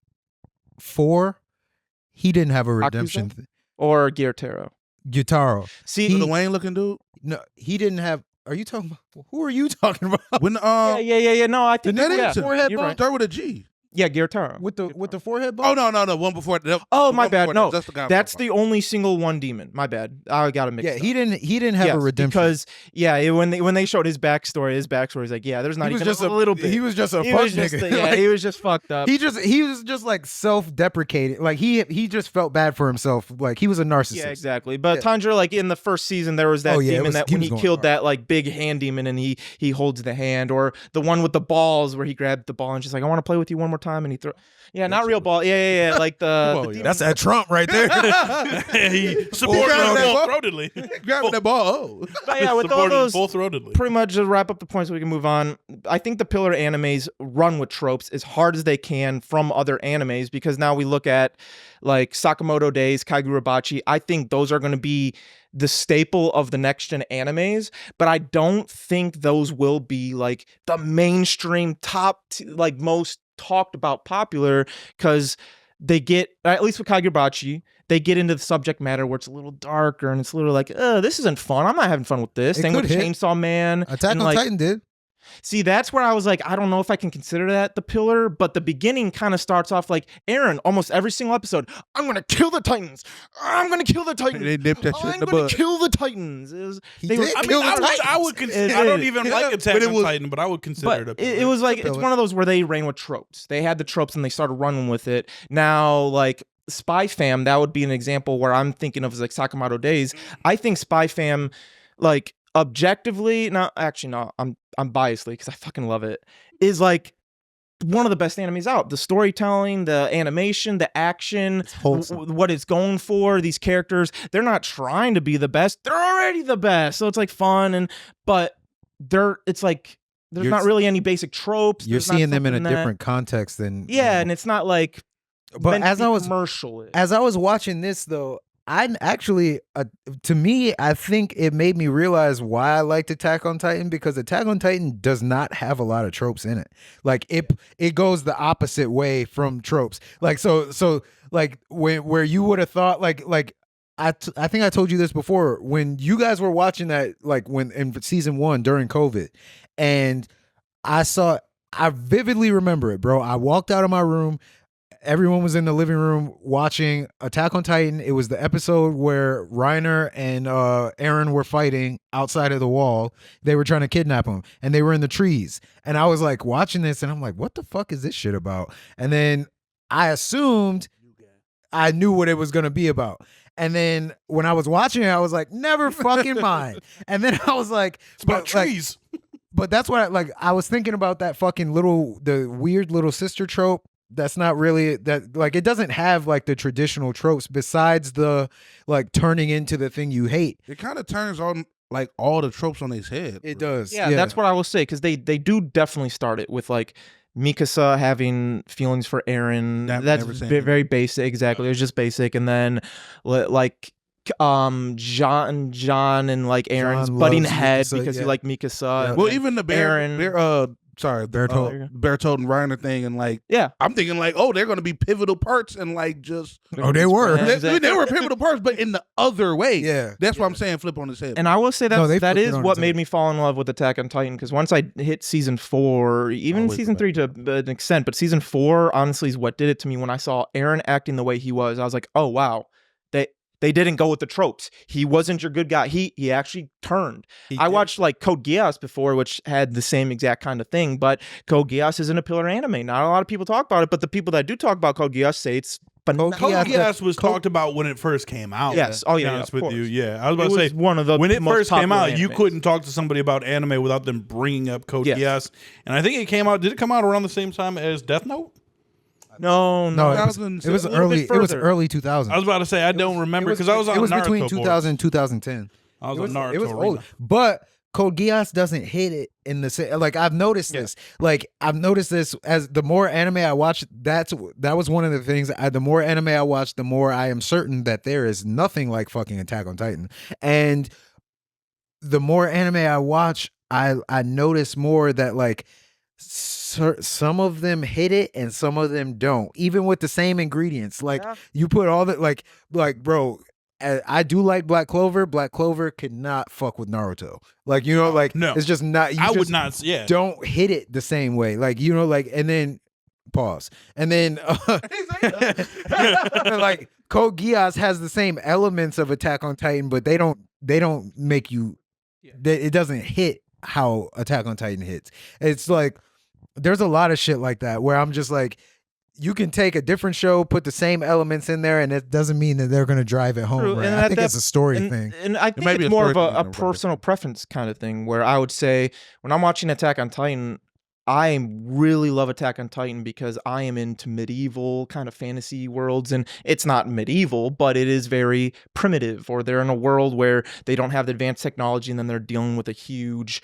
four, he didn't have a redemption.
Or Gyutaro.
See, the Wayne looking dude.
No, he didn't have. Are you talking about? Who are you talking about?
When
yeah. No, I think
forehead bone. Start with a G.
Yeah, Gyutaro.
With the forehead bone?
Oh, no. One before.
My bad. No, that's the only single one demon. My bad. I got to mix it up.
He didn't have a redemption.
Because, when they showed his backstory is like, yeah, there's not even just a little bit.
He was just a fuck nigga.
He was just fucked up.
He was just like self-deprecating. Like he just felt bad for himself. Like he was a narcissist.
Yeah, exactly. But Tanjiro, like in the first season, there was that demon that when he killed that like big hand demon and he holds the hand, or the one with the balls where he grabbed the ball and just like, I want to play with you one more time, and he threw. Yeah, not real ball. Yeah. Like the
that's that Trump right there.
He supported him full-throatedly.
Grabbing that ball.
But yeah, with all those,
full-throatedly.
Pretty much to wrap up the points so we can move on. I think the pillar animes run with tropes as hard as they can from other animes, because now we look at like Sakamoto Days, Kaigurabachi. I think those are going to be the staple of the next gen animes, but I don't think those will be like the mainstream like most talked about popular, because they get, at least with Kaigurabachi, they get into the subject matter where it's a little darker and it's a little like, this isn't fun. I'm not having fun with this. Same with Chainsaw Man.
Attack on Titan did.
See, that's where I was like, I don't know if I can consider that the pillar, but the beginning kind of starts off like Eren, almost every single episode, I'm going to kill the Titans. I'm going to kill the Titans.
They nipped that shit in
I'm
the
going
bud.
to kill the Titans.
I would consider. I don't even like Attack on Titan, but I would consider it a pillar.
It was like, it's one of those where they ran with tropes. They had the tropes and they started running with it. Now, like, Spy Fam, that would be an example where I'm thinking of as like Sakamoto Days. I think Spy Fam, like, objectively, no, I'm biasedly because I fucking love it, is like one of the best animes out. The storytelling, the animation, the action, what it's going for, these characters, they're not trying to be the best, they're already the best. So it's like fun, but it's like there's not really any basic tropes.
You're seeing them in a different context than
and it's not like
but as I was
commercial.
As I was watching this though, I actually, to me, I think it made me realize why I liked Attack on Titan, because Attack on Titan does not have a lot of tropes in it. Like it goes the opposite way from tropes. Like so like where you would have thought like I think I told you this before when you guys were watching that, like when in season 1 during COVID, and I vividly remember it, bro. I walked out of my room. Everyone was in the living room watching Attack on Titan. It was the episode where Reiner and Eren were fighting outside of the wall. They were trying to kidnap him, and they were in the trees. And I was like watching this, and I'm like, what the fuck is this shit about? And then I assumed I knew what it was going to be about. And then when I was watching it, I was like, never fucking mind. And then I was like,
it's about trees.
But that's what I was thinking about, that fucking the weird little sister trope. That's not really that, like, it doesn't have like the traditional tropes besides the like turning into the thing you hate.
It kind of turns on like all the tropes on his head.
It does.
Yeah, that's what I will say, because they do definitely start it with like Mikasa having feelings for Eren. That's very basic. Exactly. It was just basic. And then like John and like Aaron's butting head Mikasa, because he liked Mikasa.
Yeah. Well, even the Bertold and Reiner thing, and like, I'm thinking like, oh, they're going to be pivotal parts, and like just
they were.
They were pivotal parts, but in the other way. Yeah, that's what I'm saying. Flip on his head.
And I will say that is what made me fall in love with Attack on Titan, because once I hit season 4, even season 3 to an extent, but season 4 honestly is what did it to me. When I saw Eren acting the way he was, I was like, oh wow, they didn't go with the tropes. He wasn't your good guy. He actually turned. I watched like Code Geass before, which had the same exact kind of thing, but Code Geass isn't a pillar anime. Not a lot of people talk about it, but the people that do talk about Code Geass say it's
Code Geass was talked about when it first came out.
Yes. Oh yeah.
Honest with you. Yeah. I was about to say,
one of the
when it first came out,
animes.
You couldn't talk to somebody about anime without them bringing up Code Geass. And I think it came out. Did it come out around the same time as Death Note?
No.
It was early. It was early 2000s.
I was about to say I don't remember because I was on Naruto.
It was between 2000 and 2010.
I was on Naruto.
It was old, but Code Geass doesn't hit it in the same. Like I've noticed this. Like I've noticed this as the more anime I watch. That was one of the things. The more anime I watch, the more I am certain that there is nothing like fucking Attack on Titan. And the more anime I watch, I notice more that like. Some of them hit it and some of them don't, even with the same ingredients. Like you put all that, like bro, I do like Black Clover. Black Clover could not fuck with Naruto. Like, you know, like
no,
it's just not.
I would not. Yeah,
don't hit it the same way. Like, you know, like, and then pause, and then like Code Geass has the same elements of Attack on Titan, but they don't make you. It doesn't hit how Attack on Titan hits. It's like there's a lot of shit like that where I'm just like, you can take a different show, put the same elements in there, and it doesn't mean that they're going to drive it home. Right?
I think it's a story thing.
And I think it's more of a personal preference kind of thing, where I would say when I'm watching Attack on Titan, I really love Attack on Titan because I am into medieval kind of fantasy worlds, and it's not medieval, but it is very primitive, or they're in a world where they don't have the advanced technology, and then they're dealing with a huge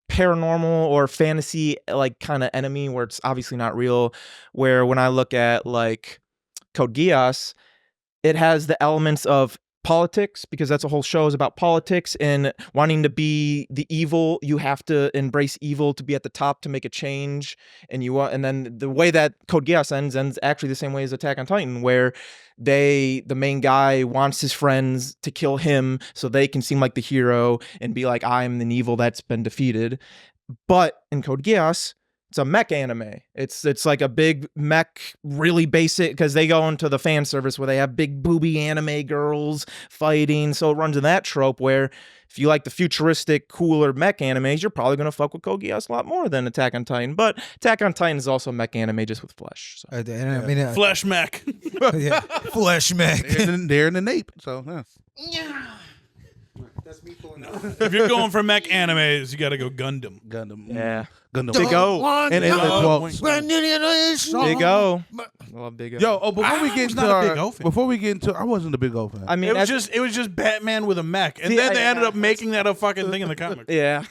paranormal or fantasy like kind of enemy where it's obviously not real. Where when I look at like Code Geass, it has the elements of politics, because that's a whole show is about politics and wanting to be the evil. You have to embrace evil to be at the top to make a change. And then the way that Code Geass ends actually the same way as Attack on Titan, where the main guy wants his friends to kill him so they can seem like the hero and be like, I'm an evil that's been defeated. But in Code Geass, it's a mech anime. It's like a big mech, really basic, because they go into the fan service where they have big booby anime girls fighting. So it runs in that trope where if you like the futuristic, cooler mech animes, you're probably going to fuck with Code Geass a lot more than Attack on Titan. But Attack on Titan is also a mech anime just with flesh. So.
Flesh mech.
Yeah, flesh mech.
They're in the nape. So, yeah.
That's me pulling out.
If you're going for mech animes, you got to go Gundam.
Yeah.
Gundam.
Big O.
And
Big O.
Oh,
I love Big O.
Yo, before we get into
a Big O fan.
before we get into, I wasn't a Big O fan.
I mean,
It was just Batman with a mech, and
See,
then they
I-
ended up making that a fucking thing in the comics.
yeah.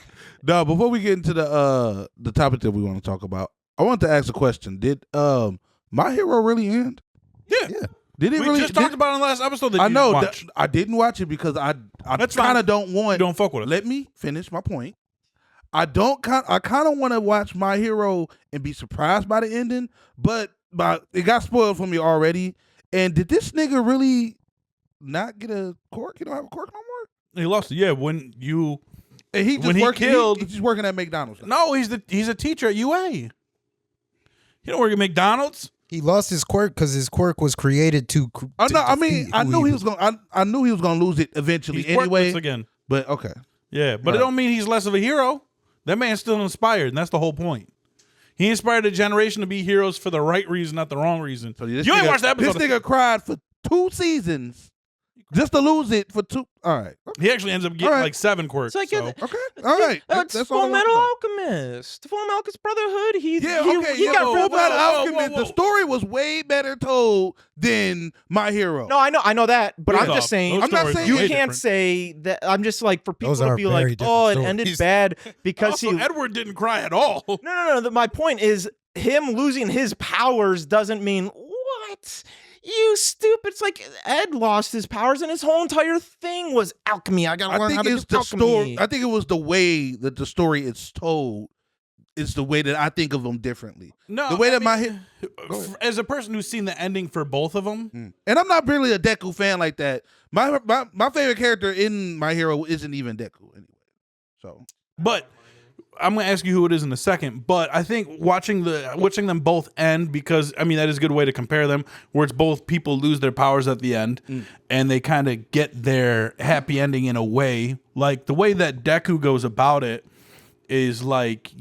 No, before we get into the topic that we want to talk about, I want to ask a question. Did My Hero really end?
Yeah.
Did it
We
really?
just talked about it in the last episode. That
I
you
know.
didn't watch.
I didn't watch it because I
That's
kind
fine.
of don't want.
You don't fuck with us.
Let me finish my point. I kind of want to watch My Hero and be surprised by the ending, but it got spoiled for me already. And did this nigga really not get a cork? You don't have a cork no more?
He lost it. Yeah, when you.
And he just
When he killed-
he's just working at McDonald's.
No, he's a teacher at UA. He don't work at McDonald's.
He lost his quirk because his quirk was created to.
Oh no! I mean,
defeat
I
who
knew he was going. I knew he was going to lose it eventually
He's
anyway.
quirkless again.
But okay,
Yeah, but it don't mean he's less of a hero. That man's still inspired, and that's the whole point. He inspired a generation to be heroes for the right reason, not the wrong reason.
so this
You ain't
nigga-
watched the episode.
This nigga cried for 2 seasons just to lose it for 2. All right,
He actually ends up getting
All right.
like 7 quirks.
It's like
so.
okay, all right.
It's
That's all I
Full
want
Metal
to know.
Alchemist. Full Metal Alchemist Brotherhood. He
Yeah,
he,
okay.
he
yeah,
got
Full
Full
Metal
whoa,
Alchemist.
whoa.
The story was way better told than My Hero.
No, I know that, but I'm
Those
just saying.
those
I'm not
stories
saying
are
You
way
can't
different.
say that. I'm just like for people
Those
to
are
be
very
like,
different
oh, it
stories.
ended bad because
Also,
he.
Edward didn't cry at all.
No. My point is him losing his powers doesn't mean what. You stupid. It's like Ed lost his powers and his whole entire thing was alchemy. I gotta
I
learn how
think
to
it's
do
the
alchemy.
story. I think it was the way that the story is told. Is the way that I think of them differently.
No,
The way
I
that
mean, as a person who's seen the ending for both of them,
And I'm not really a Deku fan like that. My favorite character in My Hero isn't even Deku anyway. So
but I'm gonna ask you who it is in a second. But I think watching them both end, because I mean that is a good way to compare them, where it's both people lose their powers at the end, and they kind of get their happy ending in a way. Like the way that Deku goes about it is like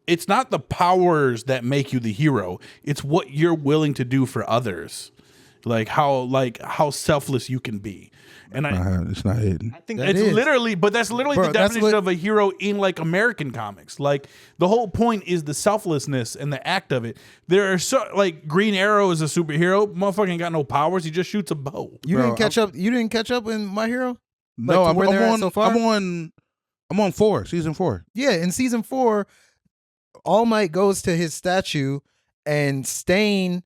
it's not the powers that make you the hero. It's what you're willing to do for others. Like how selfless you can be. And
it's not hidden.
I think
That
it's
is.
literally the
Bro,
definition
that's what-
of a hero in like American comics. Like the whole point is the selflessness and the act of it. There are like Green Arrow is a superhero. Motherfucker ain't got no powers. He just shoots a bow.
You
Bro,
didn't catch up. You didn't catch up in My Hero.
No,
to
I'm
where they're at
on.
so far?
I'm on 4, season 4.
Yeah, in season 4, All Might goes to his statue, and Stain,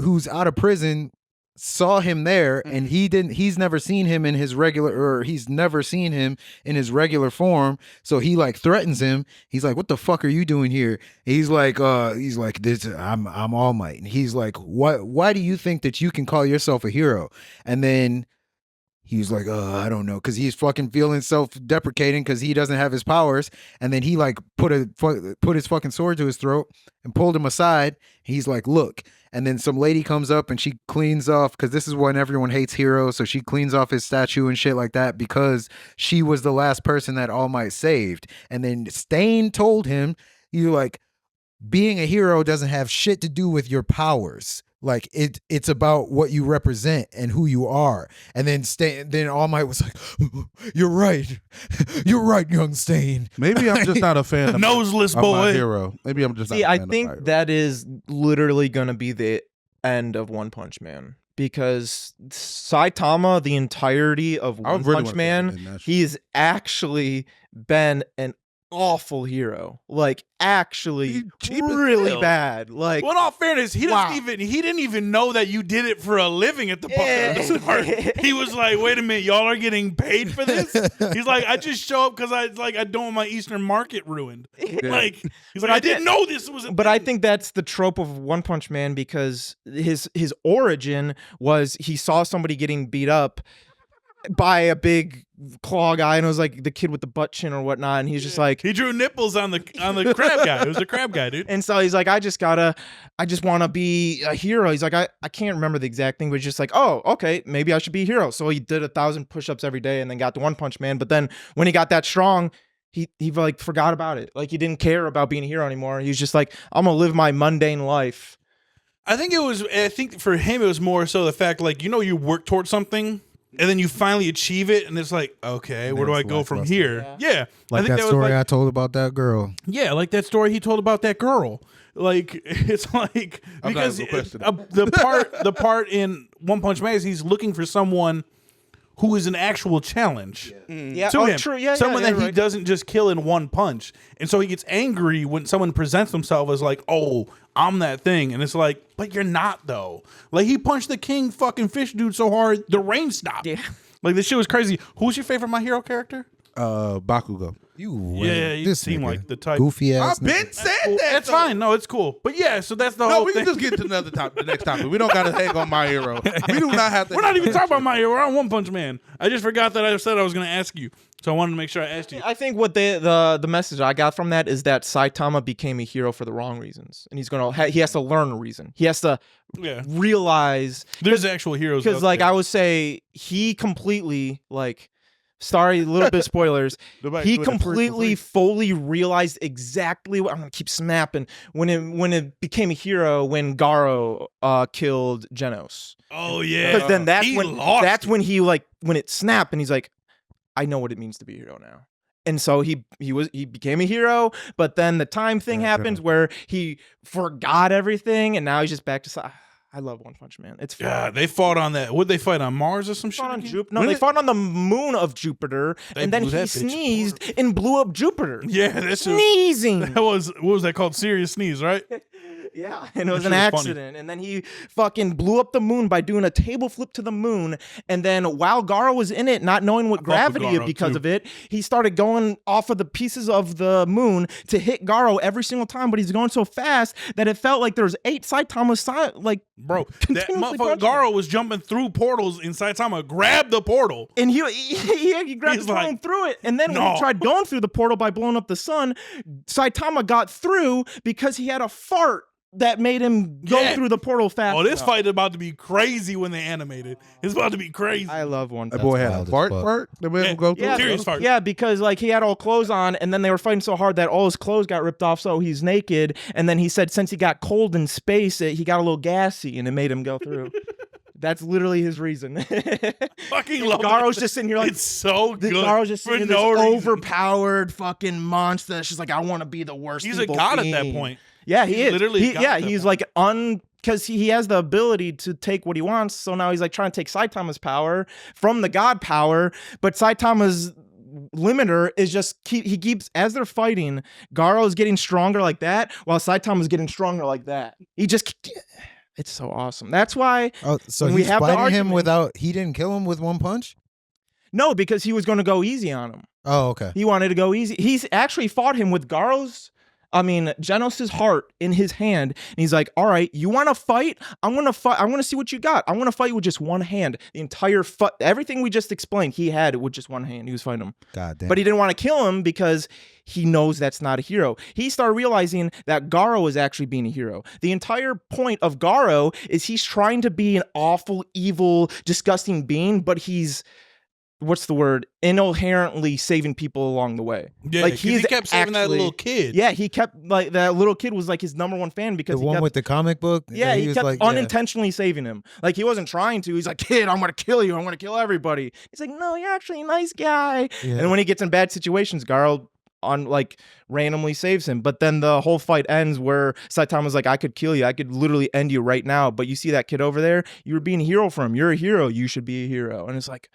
who's out of prison, saw him there, and he's never seen him in his regular form. So he like threatens him. He's like, "What the fuck are you doing here?" He's like, "This, I'm All Might." And he's like, Why do you think that you can call yourself a hero?" And then he's like, I don't know, because he's fucking feeling self-deprecating because he doesn't have his powers. And then he like put his fucking sword to his throat and pulled him aside. He's like, "Look." And then some lady comes up and she cleans off, because this is when everyone hates heroes. So she cleans off his statue and shit like that because she was the last person that All Might saved. And then Stain told him, "You like, being a hero doesn't have shit to do with your powers. Like it's about what you represent and who you are." And then All Might was like, "You're right. You're right, young Stain."
Maybe I'm just not a fan of
Noseless
My
boy.
Hero. Maybe I'm just
See,
not a
I
fan
think
of My Hero.
that is literally going to be the end of One Punch Man, because Saitama, the entirety of
I
One
really
Punch
wanna see
Man,
him in that shit.
he's actually been an awful hero. Like actually really bad. Like,
well, in all fairness, he didn't even know that you did it for a living at the start. He was like, wait a minute, y'all are getting paid for this? He's like, I just show up because I don't want my Eastern market ruined. Like, he's like, I didn't know this was a
But
thing.
I think that's the trope of One Punch Man, because his origin was he saw somebody getting beat up by a big claw guy, and it was like the kid with the butt chin or whatnot, and he's just like,
he drew nipples on the crab guy. It was a crab guy, dude.
And so he's like, I just want to be a hero. He's like, I can't remember the exact thing, but he's just like, oh, okay, maybe I should be a hero. So he did 1,000 push-ups every day and then got to One Punch Man. But then when he got that strong, he like forgot about it. Like he didn't care about being a hero anymore. He was just like, I'm gonna live my mundane life.
I think for him it was more so the fact, like, you work towards something and then you finally achieve it, and it's like, okay, where do I go from here? Yeah.
Like
I think
that story I told about that girl.
Yeah, like that story he told about that girl. Like, it's like, because the part in One Punch Man is he's looking for someone who is an actual challenge to him.
True. Yeah,
someone that he
right.
doesn't just kill in one punch. And so he gets angry when someone presents themselves as like, oh, I'm that thing. And it's like, but you're not, though. Like, he punched the king fucking fish dude so hard, the rain stopped. Yeah. Like, this shit was crazy. Who's your favorite My Hero character?
Bakugo.
You seem like the type.
Goofy ass.
I've been said that.
That's fine. No, it's cool. But yeah, so that's the whole
We
thing.
can just get to the next topic. We don't got to hang on My Hero. We do not have to.
We're not even talking about My Hero. We're on One Punch Man. I just forgot that I said I was going to ask you. So I wanted to make sure I asked you.
I think what the message I got from that is that Saitama became a hero for the wrong reasons, and he has to learn a reason. He has to realize
there's actual heroes.
Because like I would say, he completely sorry, a little bit spoilers. He completely fully realized exactly what I'm gonna keep snapping when it became a hero when Garo killed Genos.
Oh yeah,
because then that's when it snapped and he's like, I know what it means to be a hero now. And so he became a hero, but then the time thing happens where he forgot everything, and now he's just back to. I love One Punch Man. It's fun.
Yeah, they fought on that. Would they fight on Mars or some shit?
They fought on the moon of Jupiter, and then he sneezed and blew up Jupiter.
Yeah, that's
sneezing.
What was that called? Serious sneeze, right?
Yeah, and it was an accident. And then he fucking blew up the moon by doing a table flip to the moon. And then while Garo was in it, not knowing what gravity is because of it, he started going off of the pieces of the moon to hit Garo every single time. But he's going so fast that it felt like there was 8 Saitamas
bro, that motherfucker Garo was jumping through portals in Saitama, grabbed the portal.
And he grabbed the portal through it. And then when he tried going through the portal by blowing up the sun, Saitama got through because he had a fart that made him go through the portal fast.
Oh, this fight is about to be crazy when they animate it. It's about to be crazy.
I love One Punch.
That boy had a fart.
Serious fart.
Yeah, because he had all clothes on, and then they were fighting so hard that all his clothes got ripped off, so he's naked. And then he said since he got cold in space, he got a little gassy, and it made him go through. That's literally his reason.
Fucking love
Garo's just sitting here like,
it's so good.
Garo's just sitting here, this overpowered fucking monster. She's like, I want to be the worst.
He's a god at that point.
Yeah, he is.
Literally,
he's like because he has the ability to take what he wants. So now he's like trying to take Saitama's power from the god power, but Saitama's limiter is just he keeps as they're fighting, Garo's getting stronger like that, while Saitama's getting stronger like that. It's so awesome. That's why.
Oh, so he's fighting him without. He didn't kill him with one punch.
No, because he was going to go easy on him.
Oh, okay.
He wanted to go easy. He's actually fought him with Genos' heart in his hand, and he's like, all right, you want to fight? I'm going to fight. I want to see what you got. I want to fight you with just one hand. The entire everything we just explained, he had with just one hand. He was fighting him.
God damn.
But he didn't want to kill him because he knows that's not a hero. He started realizing that Garo is actually being a hero. The entire point of Garo is he's trying to be an awful, evil, disgusting being, but he's what's the word? Inherently saving people along the way.
Yeah, he kept saving that little kid.
Yeah, he kept that little kid was his number one fan because
the one with the comic book.
Yeah, he kept unintentionally saving him. He wasn't trying to. He's like, kid, I'm gonna kill you. I'm gonna kill everybody. He's like, no, you're actually a nice guy. Yeah. And when he gets in bad situations, Garo randomly saves him. But then the whole fight ends where Saitama's like, I could kill you. I could literally end you right now. But you see that kid over there? You were being a hero for him. You're a hero. You should be a hero. And it's like,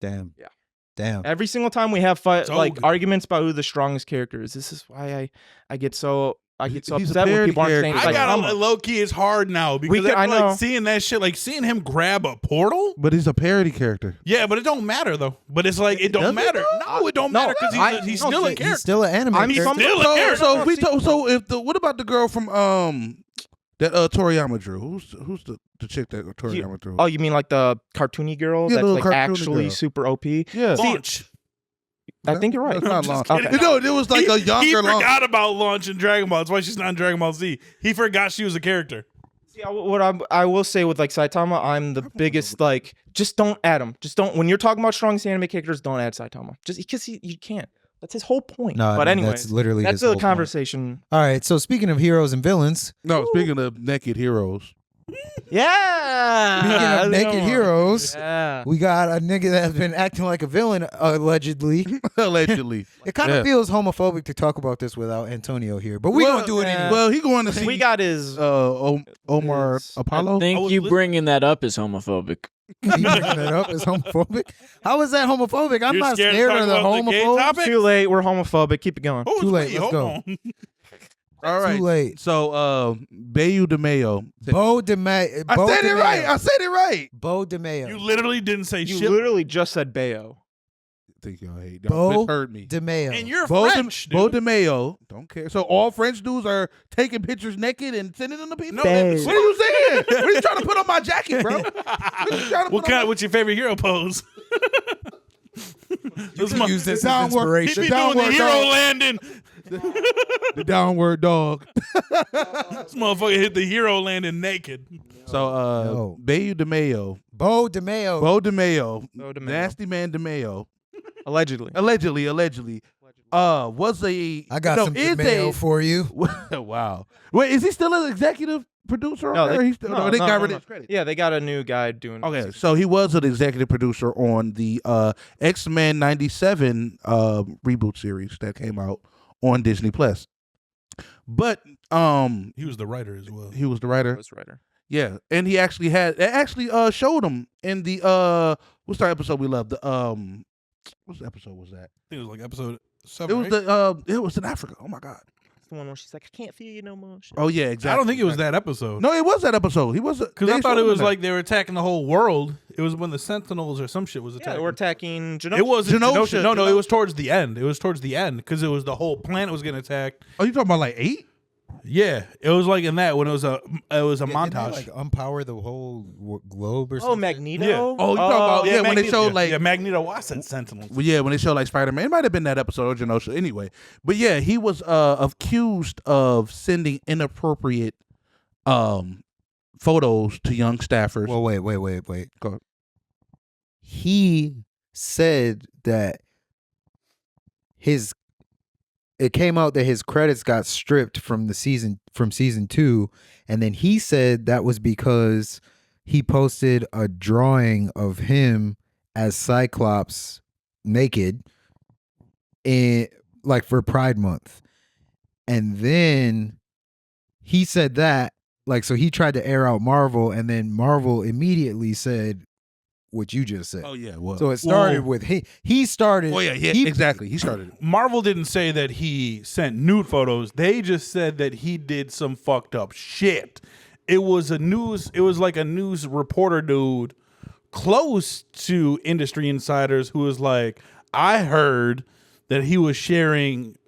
damn.
Yeah.
Damn.
Every single time we have arguments about who the strongest character is. This is why I get so
He's
upset when people aren't saying.
I got low key. It's hard now because
I know.
like seeing that shit, like seeing him grab a portal.
But he's a parody character.
Yeah, but it don't matter though. But it's like it don't matter. No, it don't matter because he's still a character.
He's still an anime character.
Still a character.
So what about the girl from that Toriyama drew? Who's the chick that Toriyama drew?
Oh, you mean like the cartoony girl that's like actually super OP?
Yeah.
Launch.
I think you're right.
It's not Launch.
Okay.
No, it was like a younger
He
Launch.
forgot about Launch in Dragon Ball. That's why she's not in Dragon Ball Z. He forgot she was a character.
Yeah, I will say with like Saitama, I'm the biggest like just don't add him. Just don't when you're talking about strongest anime characters, don't add Saitama. Just because you can't. That's his whole point.
No,
but anyway,
that's literally
that's
his
the
whole
conversation.
Point. All right. So speaking of heroes and villains,
No, speaking of naked heroes.
Yeah.
Speaking of naked heroes,
yeah.
we got a nigga that's been acting like a villain allegedly.
Allegedly.
It kind of feels homophobic to talk about this without Antonio here, but we gonna do it anyway.
Well, he going to see.
We got his
Omar Apollo.
I think you bringing that up is homophobic.
You bringing that up is homophobic? How is that homophobic? I'm
You're
not
scared to
scared
talk
of the
about the gay
homophobes.
topic?
Too late. We're homophobic. Keep it going.
Too late. Let's go.
All right.
Too late.
So, Bayu DeMayo.
Bo DeMayo.
I said it right. I said it right.
Bo DeMayo.
You literally didn't say
You
shit.
literally just said Bayo.
I think y'all hate.
Bo
Hurt me.
DeMayo.
And you're
Bo
French,
Bo
dude.
DeMayo. Don't care. So all French dudes are taking pictures naked and sending them to people.
No, that's-
What are you saying? What are you trying to put on my jacket, bro? What are you trying to
What
put on
kind? What's your favorite hero pose?
You can use this as
downward-
He
inspiration.
be doing the hero landing.
the downward dog?
This motherfucker hit the hero landing naked.
So
No.
Bayu DeMayo.
Bo DeMayo.
Bo DeMayo.
Bo DeMayo.
Nasty man DeMayo.
Allegedly.
Allegedly. Was a
I got some
is
DeMayo for you.
Wow. Wait, is he still an executive producer?
No,
or
they,
he's still, they got rid of his credit.
Yeah, they got a new guy doing.
Okay, so he was an executive producer on the X-Men 97 reboot series that came out on Disney Plus. But
He was the writer as well.
he was the writer.
Ghostwriter.
Yeah, and he actually showed him in the what's the episode we loved? The what's episode was that?
I think it was like episode 7.
It was it was in Africa. Oh my god.
It's the one where she's like, I can't feel you no more.
Oh yeah, exactly.
I don't think it was that episode.
No, it was that episode. He was
Because I thought it was like they were attacking the whole world. It was when the Sentinels or some shit was
Yeah,
attacking.
we're attacking Genosha.
It wasn't
Genosha.
Genosha. No, it was towards the end. It was towards the end because it was the whole planet was getting attacked.
Oh, you talking about like 8?
Yeah, it was like in that when it was a
Didn't they,
montage.
like unpower the whole globe or
Oh,
something.
Magneto.
Yeah.
Oh, you talking about when they
Magneto.
showed like
Magneto. I said Sentinels.
Well, yeah, when they showed like Spider-Man, it might have been that episode of Genosha anyway. But yeah, he was accused of sending inappropriate photos to young staffers.
Well, wait.
Go ahead.
He said that it came out that his credits got stripped from season 2, and then he said that was because he posted a drawing of him as Cyclops naked like for Pride Month. And then he said that, like, so he tried to air out Marvel, and then Marvel immediately said what you just said.
Oh yeah, well.
So it started with he started.
Oh yeah, exactly. He started it.
Marvel didn't say that he sent nude photos. They just said that he did some fucked up shit. It was like a news reporter dude close to industry insiders who was like, I heard that he was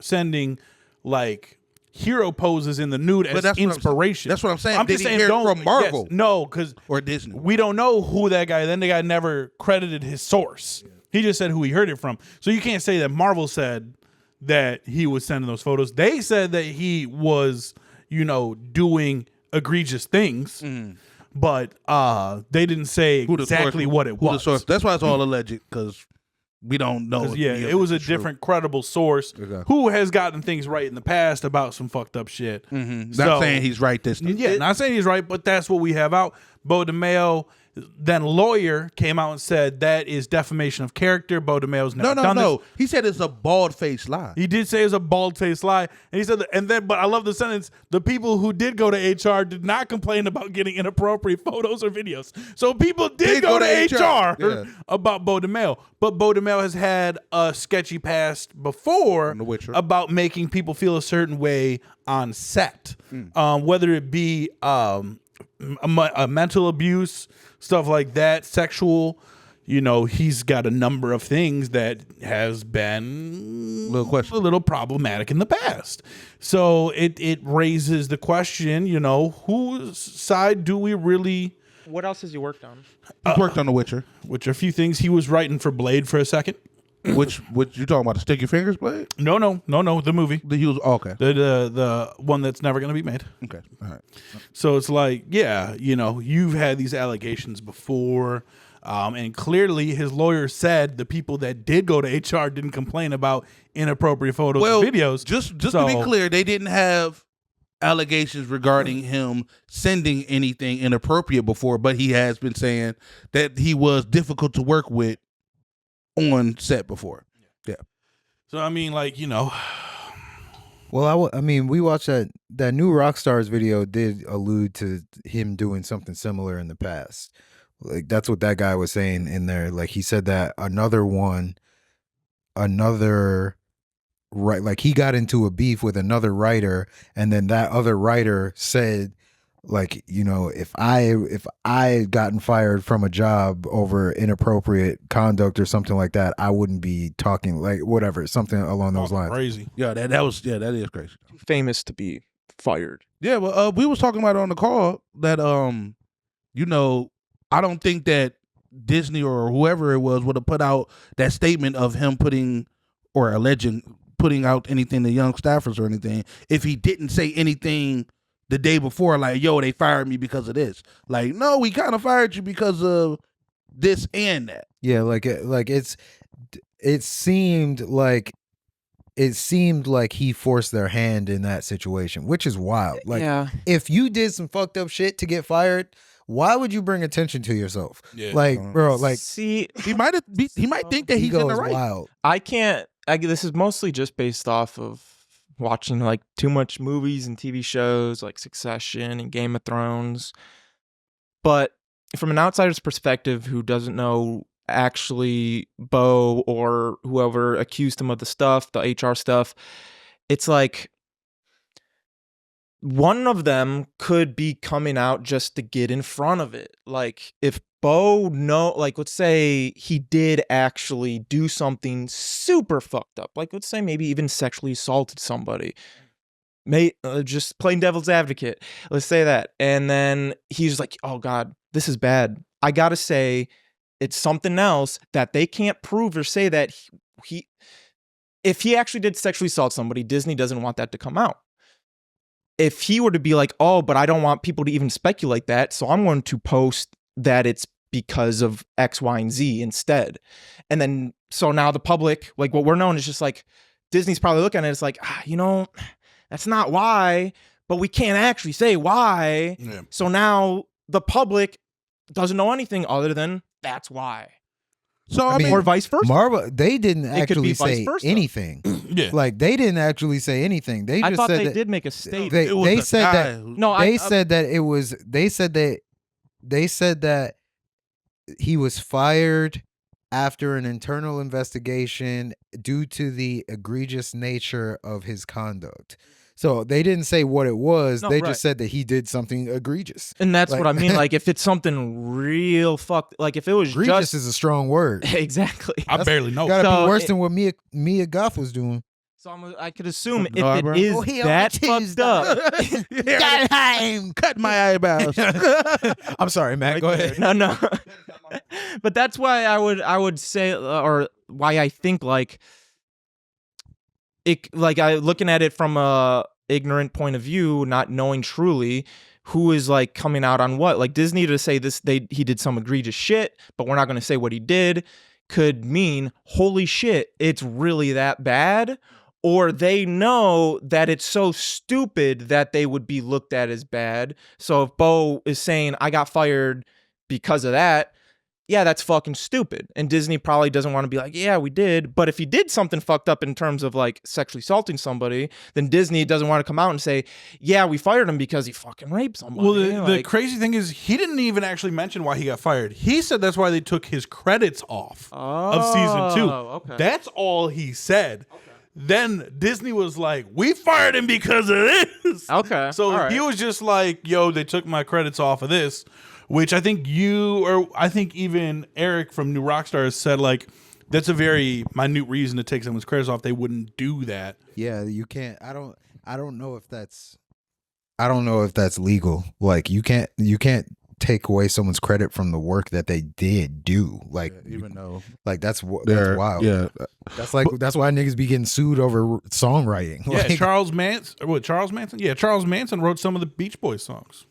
sending like hero poses in the nude as inspiration.
That's what I'm saying.
I'm
Did
just
he
saying,
hear
don't
from Marvel?
Yes, no, because
Or Disney.
we don't know who that guy. Then the guy never credited his source. He just said who he heard it from. So you can't say that Marvel said that he was sending those photos. They said that he was, doing egregious things, but they didn't say exactly what it was.
That's why it's all alleged, because we don't know.
Yeah, it was a different credible source who has gotten things right in the past about some fucked up shit.
Not saying he's right this time.
Yeah, not saying he's right, but that's what we have out. Bo DeMayo Then lawyer came out and said that is defamation of character. Bo DeMayo's never done this.
He said it's a bald-faced lie.
He did say it's a bald-faced lie, and he said, but I love the sentence: the people who did go to HR did not complain about getting inappropriate photos or videos. So people did go to HR about Bo DeMayo, but Bo DeMayo has had a sketchy past before about making people feel a certain way on set, whether it be a mental abuse, stuff like that, sexual. He's got a number of things that has been a little problematic in the past. So it raises the question, whose side do we really...
What else has he worked on?
He's worked on The Witcher.
Which are a few things. He was writing for Blade for a second.
Which you talking about, the Stick Your Fingers Blade?
No, the movie.
Okay.
The one that's never going to be made.
Okay, all right.
So it's like, you've had these allegations before, and clearly his lawyer said the people that did go to HR didn't complain about inappropriate photos and videos.
Just to be clear, they didn't have allegations regarding him sending anything inappropriate before, but he has been saying that he was difficult to work with on set before. Yeah.
So I mean,
Well, I mean, we watched that new Rockstars video did allude to him doing something similar in the past. Like that's what that guy was saying in there. Like he said that like he got into a beef with another writer, and then that other writer said, like, if I had gotten fired from a job over inappropriate conduct or something like that, I wouldn't be talking, like, whatever, something along those lines.
Crazy.
Yeah, that is crazy.
Famous to be fired.
Yeah, well, we was talking about it on the call that I don't think that Disney or whoever it was would have put out that statement of him putting out anything to young staffers or anything if he didn't say anything the day before, like, yo, they fired me because of this. Like, no, we kind of fired you because of this and that.
Yeah, it seemed like he forced their hand in that situation, which is wild. Like, if you did some fucked up shit to get fired, why would you bring attention to yourself?
Yeah.
Like, bro, like,
see,
he might think that he's in the right.
Wild.
This is mostly just based off of watching like too much movies and TV shows like Succession and Game of Thrones. But from an outsider's perspective who doesn't know actually Bo or whoever accused him of the stuff, the HR stuff, it's like one of them could be coming out just to get in front of it. Like if Bo let's say he did actually do something super fucked up. Like let's say maybe even sexually assaulted somebody. Just plain devil's advocate. Let's say that. And then he's like, oh God, this is bad. I gotta say it's something else that they can't prove or say that if he actually did sexually assault somebody, Disney doesn't want that to come out. If he were to be like, oh, but I don't want people to even speculate that, so I'm going to post that it's because of X, Y, and Z instead. And then, so now the public, like what we're known is just like, Disney's probably looking at it, it's like, that's not why, but we can't actually say why. Yeah. So now the public doesn't know anything other than that's why.
So I mean,
or vice versa.
Marvel, they didn't actually say anything.
Yeah.
Like they didn't actually say anything. They just
I thought
said
they
that,
did make a statement.
They said that.
No,
they said that it was. They said that he was fired after an internal investigation due to the egregious nature of his conduct. So they didn't say what it was. They just said that he did something egregious.
And that's what I mean. Like if it's something real fucked, like if it was
egregious is a strong word.
Exactly.
I barely know.
Gotta be worse than what Mia Goth was doing.
So I could assume if it is that fucked up.
Cut my eyebrows.
I'm sorry, Matt. Go ahead.
No. But that's why I would say, or why I think like it, like I looking at it from a ignorant point of view, not knowing truly who is like coming out on what. Like Disney to say this, he did some egregious shit, but we're not going to say what he did, could mean holy shit, it's really that bad. Or they know that it's so stupid that they would be looked at as bad. So if Bo is saying, I got fired because of that, yeah, that's fucking stupid. And Disney probably doesn't want to be like, yeah, we did. But if he did something fucked up in terms of like sexually assaulting somebody, then Disney doesn't want to come out and say, yeah, we fired him because he fucking raped somebody.
Well, the crazy thing is he didn't even actually mention why he got fired. He said that's why they took his credits off of season 2.
Okay.
That's all he said. Okay. Then Disney was like, we fired him because of this.
Okay.
So he was just like, yo, they took my credits off of this. Which I think I think even Eric from New Rockstar said, like, that's a very minute reason to take someone's credits off. They wouldn't do that.
Yeah, you can't. I don't know if that's legal. Like, you can't take away someone's credit from the work that they did do. Like,
even though,
like that's wild.
Yeah,
that's why niggas be getting sued over songwriting.
Yeah,
Like,
Charles Manson. Yeah, Charles Manson wrote some of the Beach Boys songs.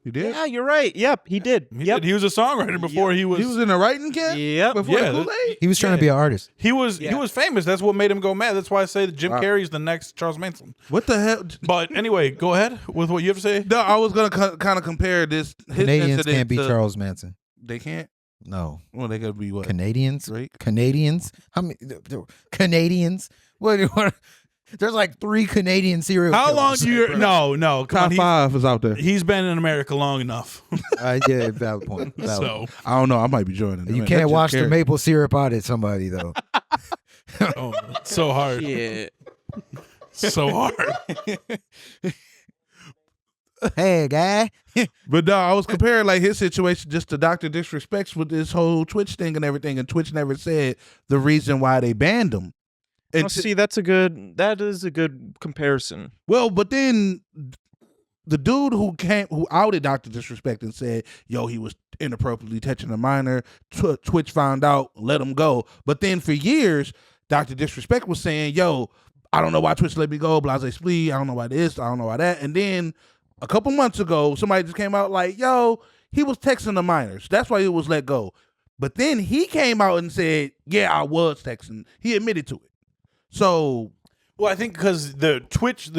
He did?
Yeah, you're right. Yep, he did.
He did. He was a songwriter before he was.
He was in a writing camp.
Yep.
Before the Kool-Aid?
he was trying to be an artist.
He was famous. That's what made him go mad. That's why I say that Jim Carrey's the next Charles Manson.
What the hell?
But anyway, go ahead with what you have to say.
No, I was gonna kind of compare this. His
Canadians
incident
can't be
to-
Charles Manson.
They can't.
No.
Well, they gotta be what?
Canadians?
Drake?
Canadians? How many? Canadians? What do you want? There's like 3 Canadian serial
How long
killers.
do you? No. Come on,
Top 5 is out there.
He's been in America long enough.
Yeah, valid point. Valid
So
point.
I don't know. I might be joining.
You
Man,
can't
that's
wash
Jim
the
Carrey.
maple syrup out of somebody, though.
it's so hard.
Yeah.
So hard.
Hey, guy.
But no, I was comparing like his situation just to Dr. Disrespect's with this whole Twitch thing and everything, and Twitch never said the reason why they banned him. And
See, that is a good comparison.
well, but then the dude who outed Dr. Disrespect and said, yo, he was inappropriately touching a minor, Twitch found out, let him go. But then for years, Dr. Disrespect was saying, yo, I don't know why Twitch let me go, blase splee, I don't know why this, I don't know why that. And then a couple months ago, somebody just came out like, yo, he was texting the minors. That's why he was let go. But then he came out and said, yeah, I was texting. He admitted to it. So,
Well, I think because the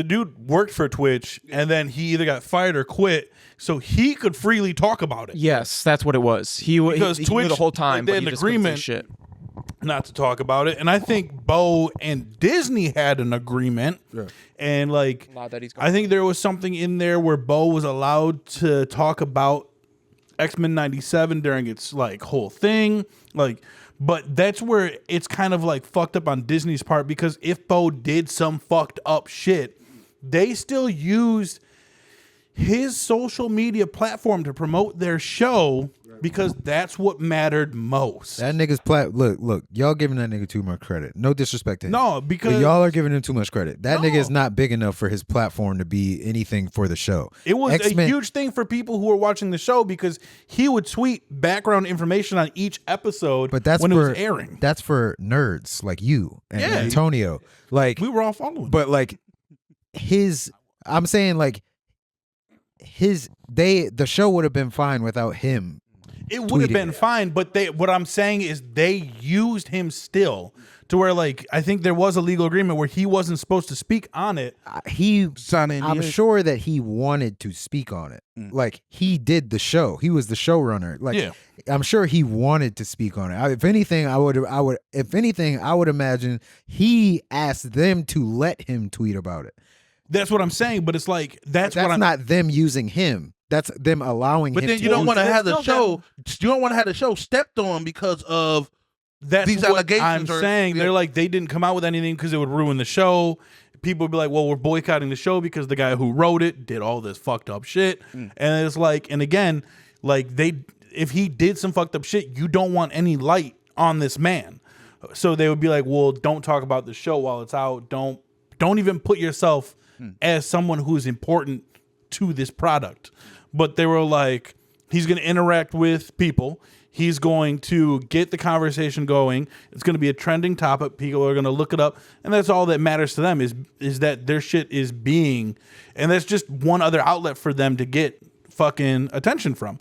dude worked for Twitch, and then he either got fired or quit, so he could freely talk about it.
Yes, that's what it was.
Because
he
Twitch
knew the whole time,
they
but
had
he
an
just couldn't say
agreement
shit.
not to talk about it. And I think Bo and Disney had an agreement, and like
Now that he's
I think there was something in there where Bo was allowed to talk about X-Men 97 during its like whole thing, like. But that's where it's kind of like fucked up on Disney's part, because if Bo did some fucked up shit, they still used his social media platform to promote their show because that's what mattered most.
That nigga's look, y'all giving that nigga too much credit. No disrespect to him.
No,
But
because
y'all are giving him too much credit. That nigga is not big enough for his platform to be anything for the show.
it was
X-Men,
a huge thing for people who were watching the show, because he would tweet background information on each episode
but that's
when
for,
it was airing.
That's for nerds like you and
Yeah.
Antonio. Like
We were all following.
But like I'm saying like the show would have been fine without him.
It would have
tweeting
been
it.
fine, but what I'm saying is they used him still to where, like, I think there was a legal agreement where he wasn't supposed to speak on it.
I'm sure that he wanted to speak on it. Like, he did the show. He was the showrunner. Like,
Yeah.
I'm sure he wanted to speak on it. If anything, I would imagine he asked them to let him tweet about it.
That's what I'm saying, but it's like that's
That's
what I'm
not them using him. That's them allowing
but
him
then
to
you don't
use
want to
it.
have the show. You don't want to have the show stepped on because of
That's
these
what
allegations.
I'm saying. They're like, they didn't come out with anything because it would ruin the show. People would be like, well, we're boycotting the show because the guy who wrote it did all this fucked up shit. And it's like, and again, like if he did some fucked up shit, you don't want any light on this man. So they would be like, well, don't talk about the show while it's out. Don't even put yourself as someone who's important to this product. But they were like, he's going to interact with people. He's going to get the conversation going. It's going to be a trending topic. People are going to look it up. And that's all that matters to them is that their shit is being, and that's just one other outlet for them to get fucking attention from.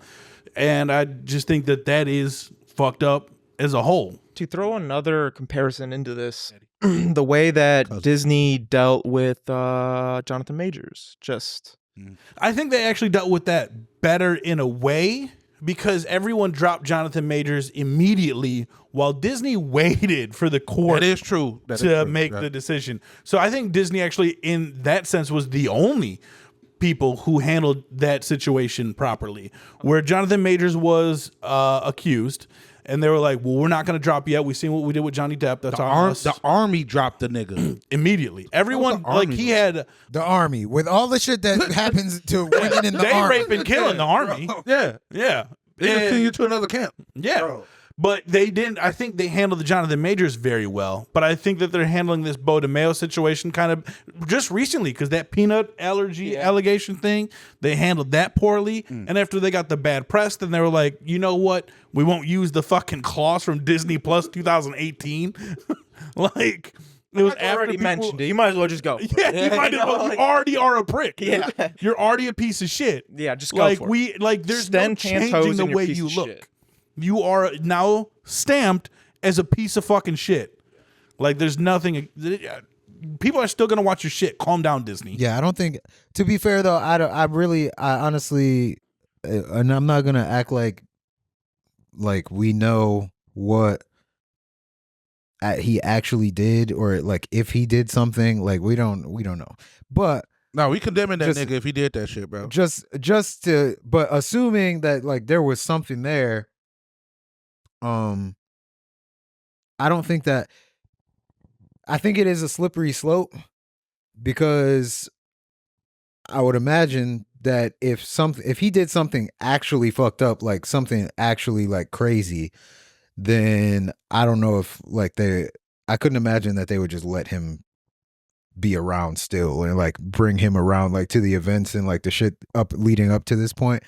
And I just think that is fucked up as a whole.
To throw another comparison into this, the way that Disney dealt with Jonathan Majors, just
I think they actually dealt with that better in a way, because everyone dropped Jonathan Majors immediately while Disney waited for the court
that is true.
to make the decision. So I think Disney actually, in that sense, was the only people who handled that situation properly. Where Jonathan Majors was accused, and they were like, well, we're not going to drop yet. We've seen what we did with Johnny Depp. That's
the army dropped the nigga
immediately. Everyone, like, he had
the army with all the shit that happens to women in the
they
army.
rape and killing the army.
Yeah. They can send you to another camp.
Yeah. Bro. But they didn't. I think they handled the Jonathan Majors very well. But I think that they're handling this Bo DeMeo situation kind of just recently, because that peanut allergy allegation thing, they handled that poorly. And after they got the bad press, then they were like, you know what? We won't use the fucking clause from Disney Plus 2018. Like, it was
already mentioned it. You might as well just go.
Yeah, you might as well. You already are a prick.
Yeah,
you're already a piece of shit.
Yeah, just go for it.
There's no changing the way you look. Shit. You are now stamped as a piece of fucking shit. Like, there's nothing. People are still gonna watch your shit. Calm down, Disney.
Yeah, I don't think. To be fair though, I honestly, and I'm not gonna act like we know what he actually did, or like if he did something. Like we don't know. But
no, we condemning that nigga if he did that shit, bro.
But assuming that like there was something there. I don't think that. I think it is a slippery slope, because I would imagine that if he did something actually fucked up, like something actually like crazy, then I don't know if I couldn't imagine that they would just let him be around still and like bring him around like to the events and like the shit leading up to this point.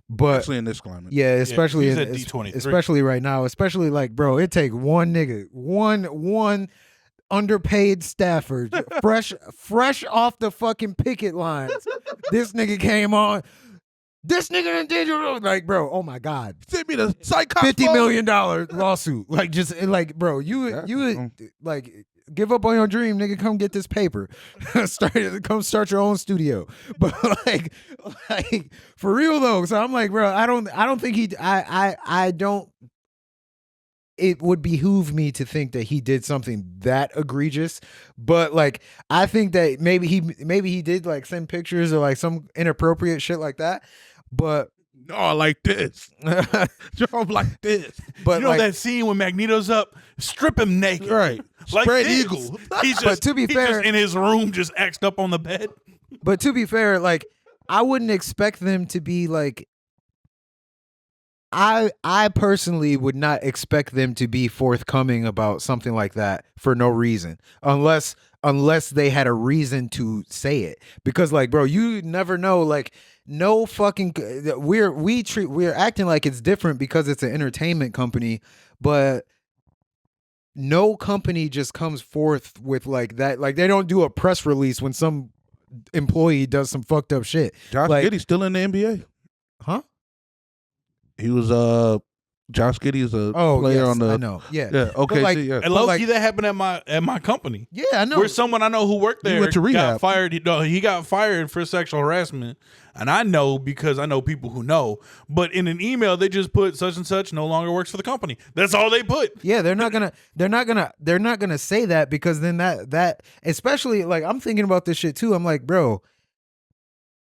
But
especially in this climate.
Yeah, especially
he's at D23.
Especially right now, especially like, bro, it take one nigga, one underpaid staffer, fresh off the fucking picket lines. This nigga came on. This nigga did like, bro, oh my God.
Send me the psychotic
$50 million lawsuit. Like, just like, bro, you like give up on your dream, nigga. Come get this paper. Come start your own studio. But like for real though. So I'm like, bro, I don't think I don't. It would behoove me to think that he did something that egregious, but like I think that maybe he did like send pictures or like some inappropriate shit like that. But
no, like this. Jump like this.
But you know, like, that scene when Magneto's up, strip him naked.
Right.
Like
Spread
this.
eagle.
He's just,
but to be fair,
just in his room, just axed up on the bed.
But to be fair, like I wouldn't expect them to be like. I personally would not expect them to be forthcoming about something like that for no reason, unless they had a reason to say it. Because like, bro, you never know. Like, no fucking we're acting like it's different because it's an entertainment company, but no company just comes forth with like that. Like, they don't do a press release when some employee does some fucked up shit.
Josh Giddey's still in the NBA,
huh?
He was Josh Giddey is a player on the.
I know. Yeah.
Okay.
Like,
and low-key, that happened at my company.
Yeah, I know.
Where someone I know who worked there
went to rehab.
got fired. He got fired for sexual harassment, and I know because I know people who know. But in an email, they just put such and such no longer works for the company. That's all they put.
Yeah, they're not gonna say that, because then that especially like I'm thinking about this shit too. I'm like, bro,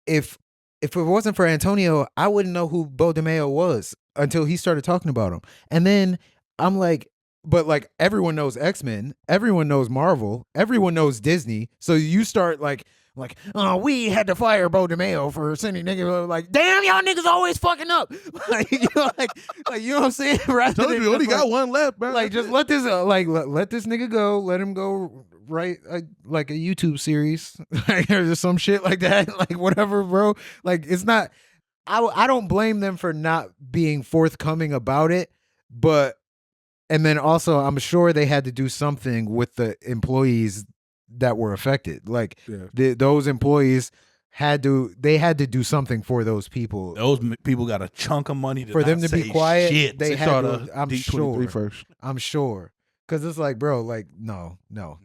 if it wasn't for Antonio, I wouldn't know who Bo DeMeo was until he started talking about him. And then I'm like, but like everyone knows X-Men, everyone knows Marvel, everyone knows Disney. So you start like, oh, we had to fire Bo DeMeo for sending niggas. Like, damn, y'all niggas always fucking up. Like, you know, like you know what I'm saying? Rather
than you only got one left, bro.
Like, just let this let this nigga go. Let him go write like a YouTube series or some shit like that. Like, whatever, bro. Like, it's not. I don't blame them for not being forthcoming about it, but and then also I'm sure they had to do something with the employees that were affected. Like those employees had to do something for those people.
Those people got a chunk of money
for them to be quiet.
Shit.
They had to. I'm
D23 first.
I'm sure, because it's like, bro, like no,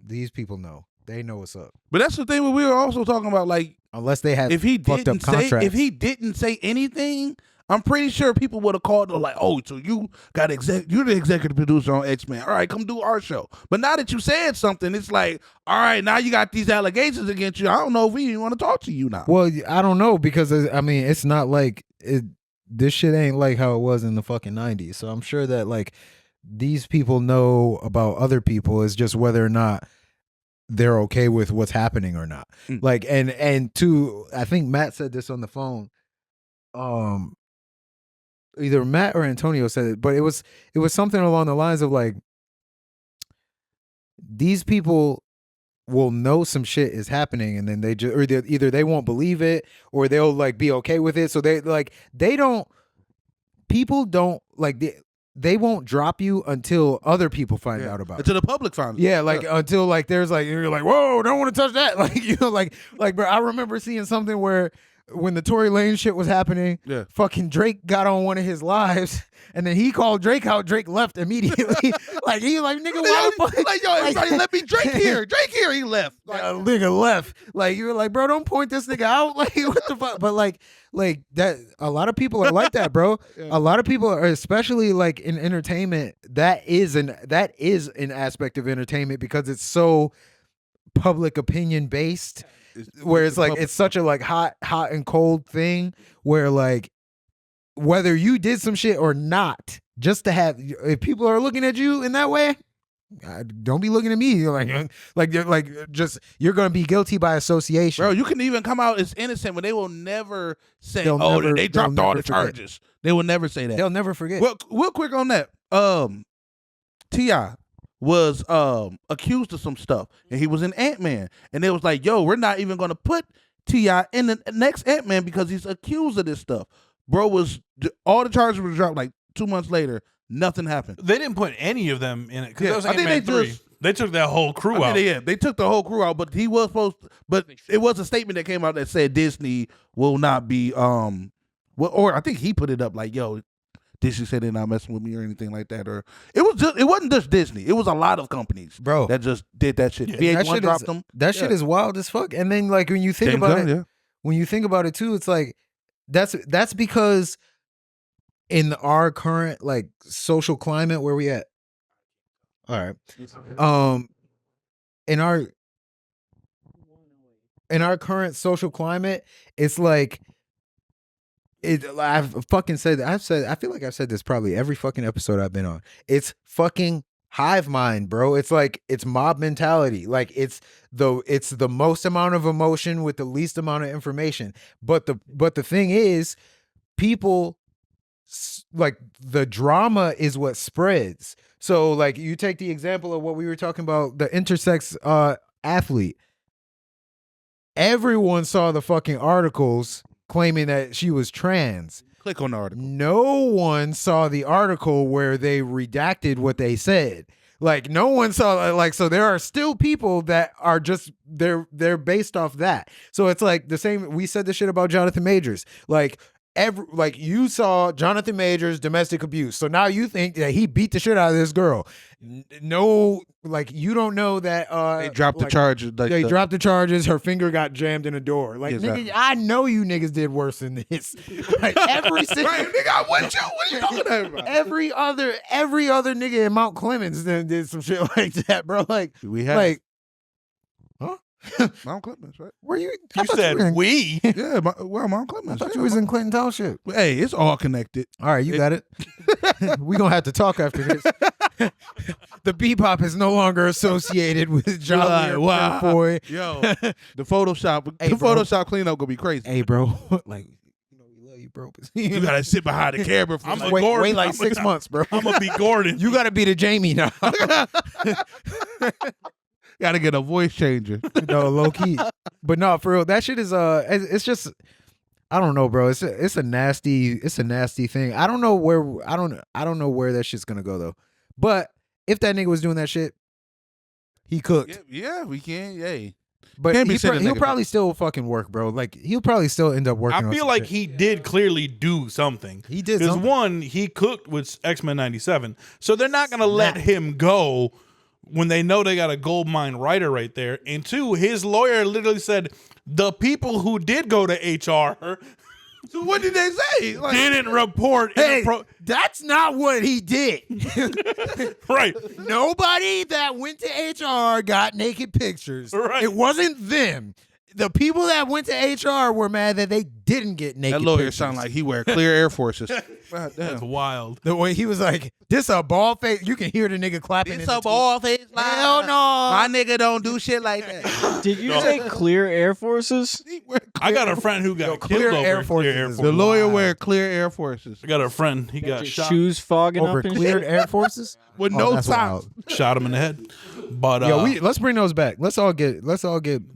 these people know. They know what's up.
But that's the thing. We were also talking about, like,
unless they had
fucked up
contracts.
If he didn't say anything, I'm pretty sure people would have called. Like, oh, so you're the executive producer on X-Men. All right, come do our show. But now that you said something, it's like, all right, now you got these allegations against you. I don't know if we even want to talk to you now.
Well, I don't know because I mean, it's not like this shit ain't like how it was in the fucking 90s. So I'm sure that like these people know about other people. It's just whether or not they're okay with what's happening or not. Like, and two, I think Matt said this on the phone. Either Matt or Antonio said it, but it was something along the lines of like, these people will know some shit is happening, and then they just either they won't believe it or they'll like be okay with it. So they don't they won't drop you until other people find out about it.
Until the public finds it.
Yeah, like until like there's like you're like, whoa, don't want to touch that. Like, you know, like bro, I remember seeing something where when the Tory Lane shit was happening, fucking Drake got on one of his lives, and then he called Drake out. Drake left immediately. Like he like, nigga, why the fuck?
Like, yo, everybody let me Drake here. Drake here. He left.
Like, nigga left. Like you were like, bro, don't point this nigga out. Like what the fuck? But like that, a lot of people are like that, bro. A lot of people are, especially like in entertainment. That is an aspect of entertainment because it's so public opinion based. Where it's like it's such a like hot and cold thing where like whether you did some shit or not, just to have, if people are looking at you in that way, don't be looking at me. You're you're gonna be guilty by association,
bro. You can even come out as innocent, but they will never say, they dropped all the charges. They will never say that.
They'll never forget.
Well, real quick on that, T.I. was accused of some stuff, and he was in Ant-Man, and they was like, yo, we're not even gonna put T.I. in the next Ant-Man because he's accused of this stuff. Bro, all the charges were dropped like 2 months later. Nothing happened.
They didn't put any of them in it because that was Ant-Man 3. They took that whole crew out.
Yeah, they took the whole crew out, but he was supposed to, but it was a statement that came out that said Disney will not be or I think he put it up like, yo, Disney said they're not messing with me or anything like that, or it wasn't just Disney. It was a lot of companies,
bro,
that just did that shit. VH1 dropped them.
That shit is wild as fuck. And then like when you think when you think about it too, it's like that's because in our current like social climate where we at. All right, in our current social climate, it's like. I've fucking said I feel like I've said this probably every fucking episode I've been on. It's fucking hive mind, bro. It's like it's mob mentality. Like it's the most amount of emotion with the least amount of information. But the thing is, people like the drama is what spreads. So like you take the example of what we were talking about, the intersex athlete. Everyone saw the fucking articles claiming that she was trans.
Click on the article.
No one saw the article where they redacted what they said. Like no one saw like, so there are still people that are just they're based off that. So it's like the same. We said the shit about Jonathan Majors. Like you saw Jonathan Majors domestic abuse. So now you think that he beat the shit out of this girl. No, like you don't know that
they dropped the charges.
They dropped the charges. Her finger got jammed in a door. Like nigga, I know you niggas did worse than this. Like every single
nigga, what are you talking about?
Every other nigga in Mount Clemens then did some shit like that, bro. Like
we had
like, huh?
Mount Clemens, right?
Were you?
You said we?
Yeah, Mount Clemens.
I thought you was in Clinton Township.
Hey, it's all connected.
All right, you got it. We gonna have to talk after this. The Bebop is no longer associated with Jolly Boy.
Yo, the Photoshop cleanup gonna be crazy.
Hey, bro, like we love you, bro.
You gotta sit behind the camera for
wait like 6 months, bro.
I'm gonna be Gordon.
You gotta be the Jamie now.
Gotta get a voice changer.
No, low key. But no, for real, that shit is it's just I don't know, bro. It's a nasty thing. I don't know where that shit's gonna go though. But if that nigga was doing that shit, he cooked.
Yeah, we can. Yay.
But he'll probably still fucking work, bro. Like he'll probably still end up working.
I feel like he did clearly do something.
He did
because one, he cooked with X-Men 97, so they're not gonna let him go when they know they got a gold mine writer right there. And two, his lawyer literally said the people who did go to HR
So what did they say? Like,
didn't report.
Hey, that's not what he did.
Right.
Nobody that went to HR got naked pictures.
Right.
It wasn't them. The people that went to HR were mad that they didn't get naked
that lawyer
pictures.
sound like he wear clear Air Forces. God damn.
That's wild.
The way he was like, this a bald face. You can hear the nigga clapping.
It's
in the
a ball face.
Hell no.
My nigga don't do shit like that.
Did you say clear Air Forces?
I got a friend who got
clear
killed over
Air Forces
clear Air
is
Force.
The lawyer wear clear Air Forces
I got a friend. He got shot.
Shoes fogging
Over
up and
cleared
shit?
Air Forces?
with no
that's
socks.
wild.
Shot him in the head. But
Yo, let's bring those back. Let's all get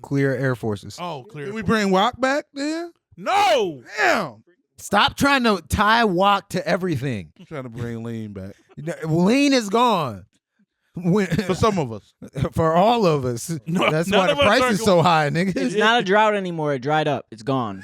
clear Air Forces.
oh, clear.
Did we bring Rock back there?
No.
Damn.
Stop trying to tie walk to everything.
I'm trying to bring Lean back.
Lean is gone.
For some of us.
For all of us.
No,
That's
none
why the
of us
price
are
is so high, nigga.
It's not a drought anymore. It dried up. It's gone.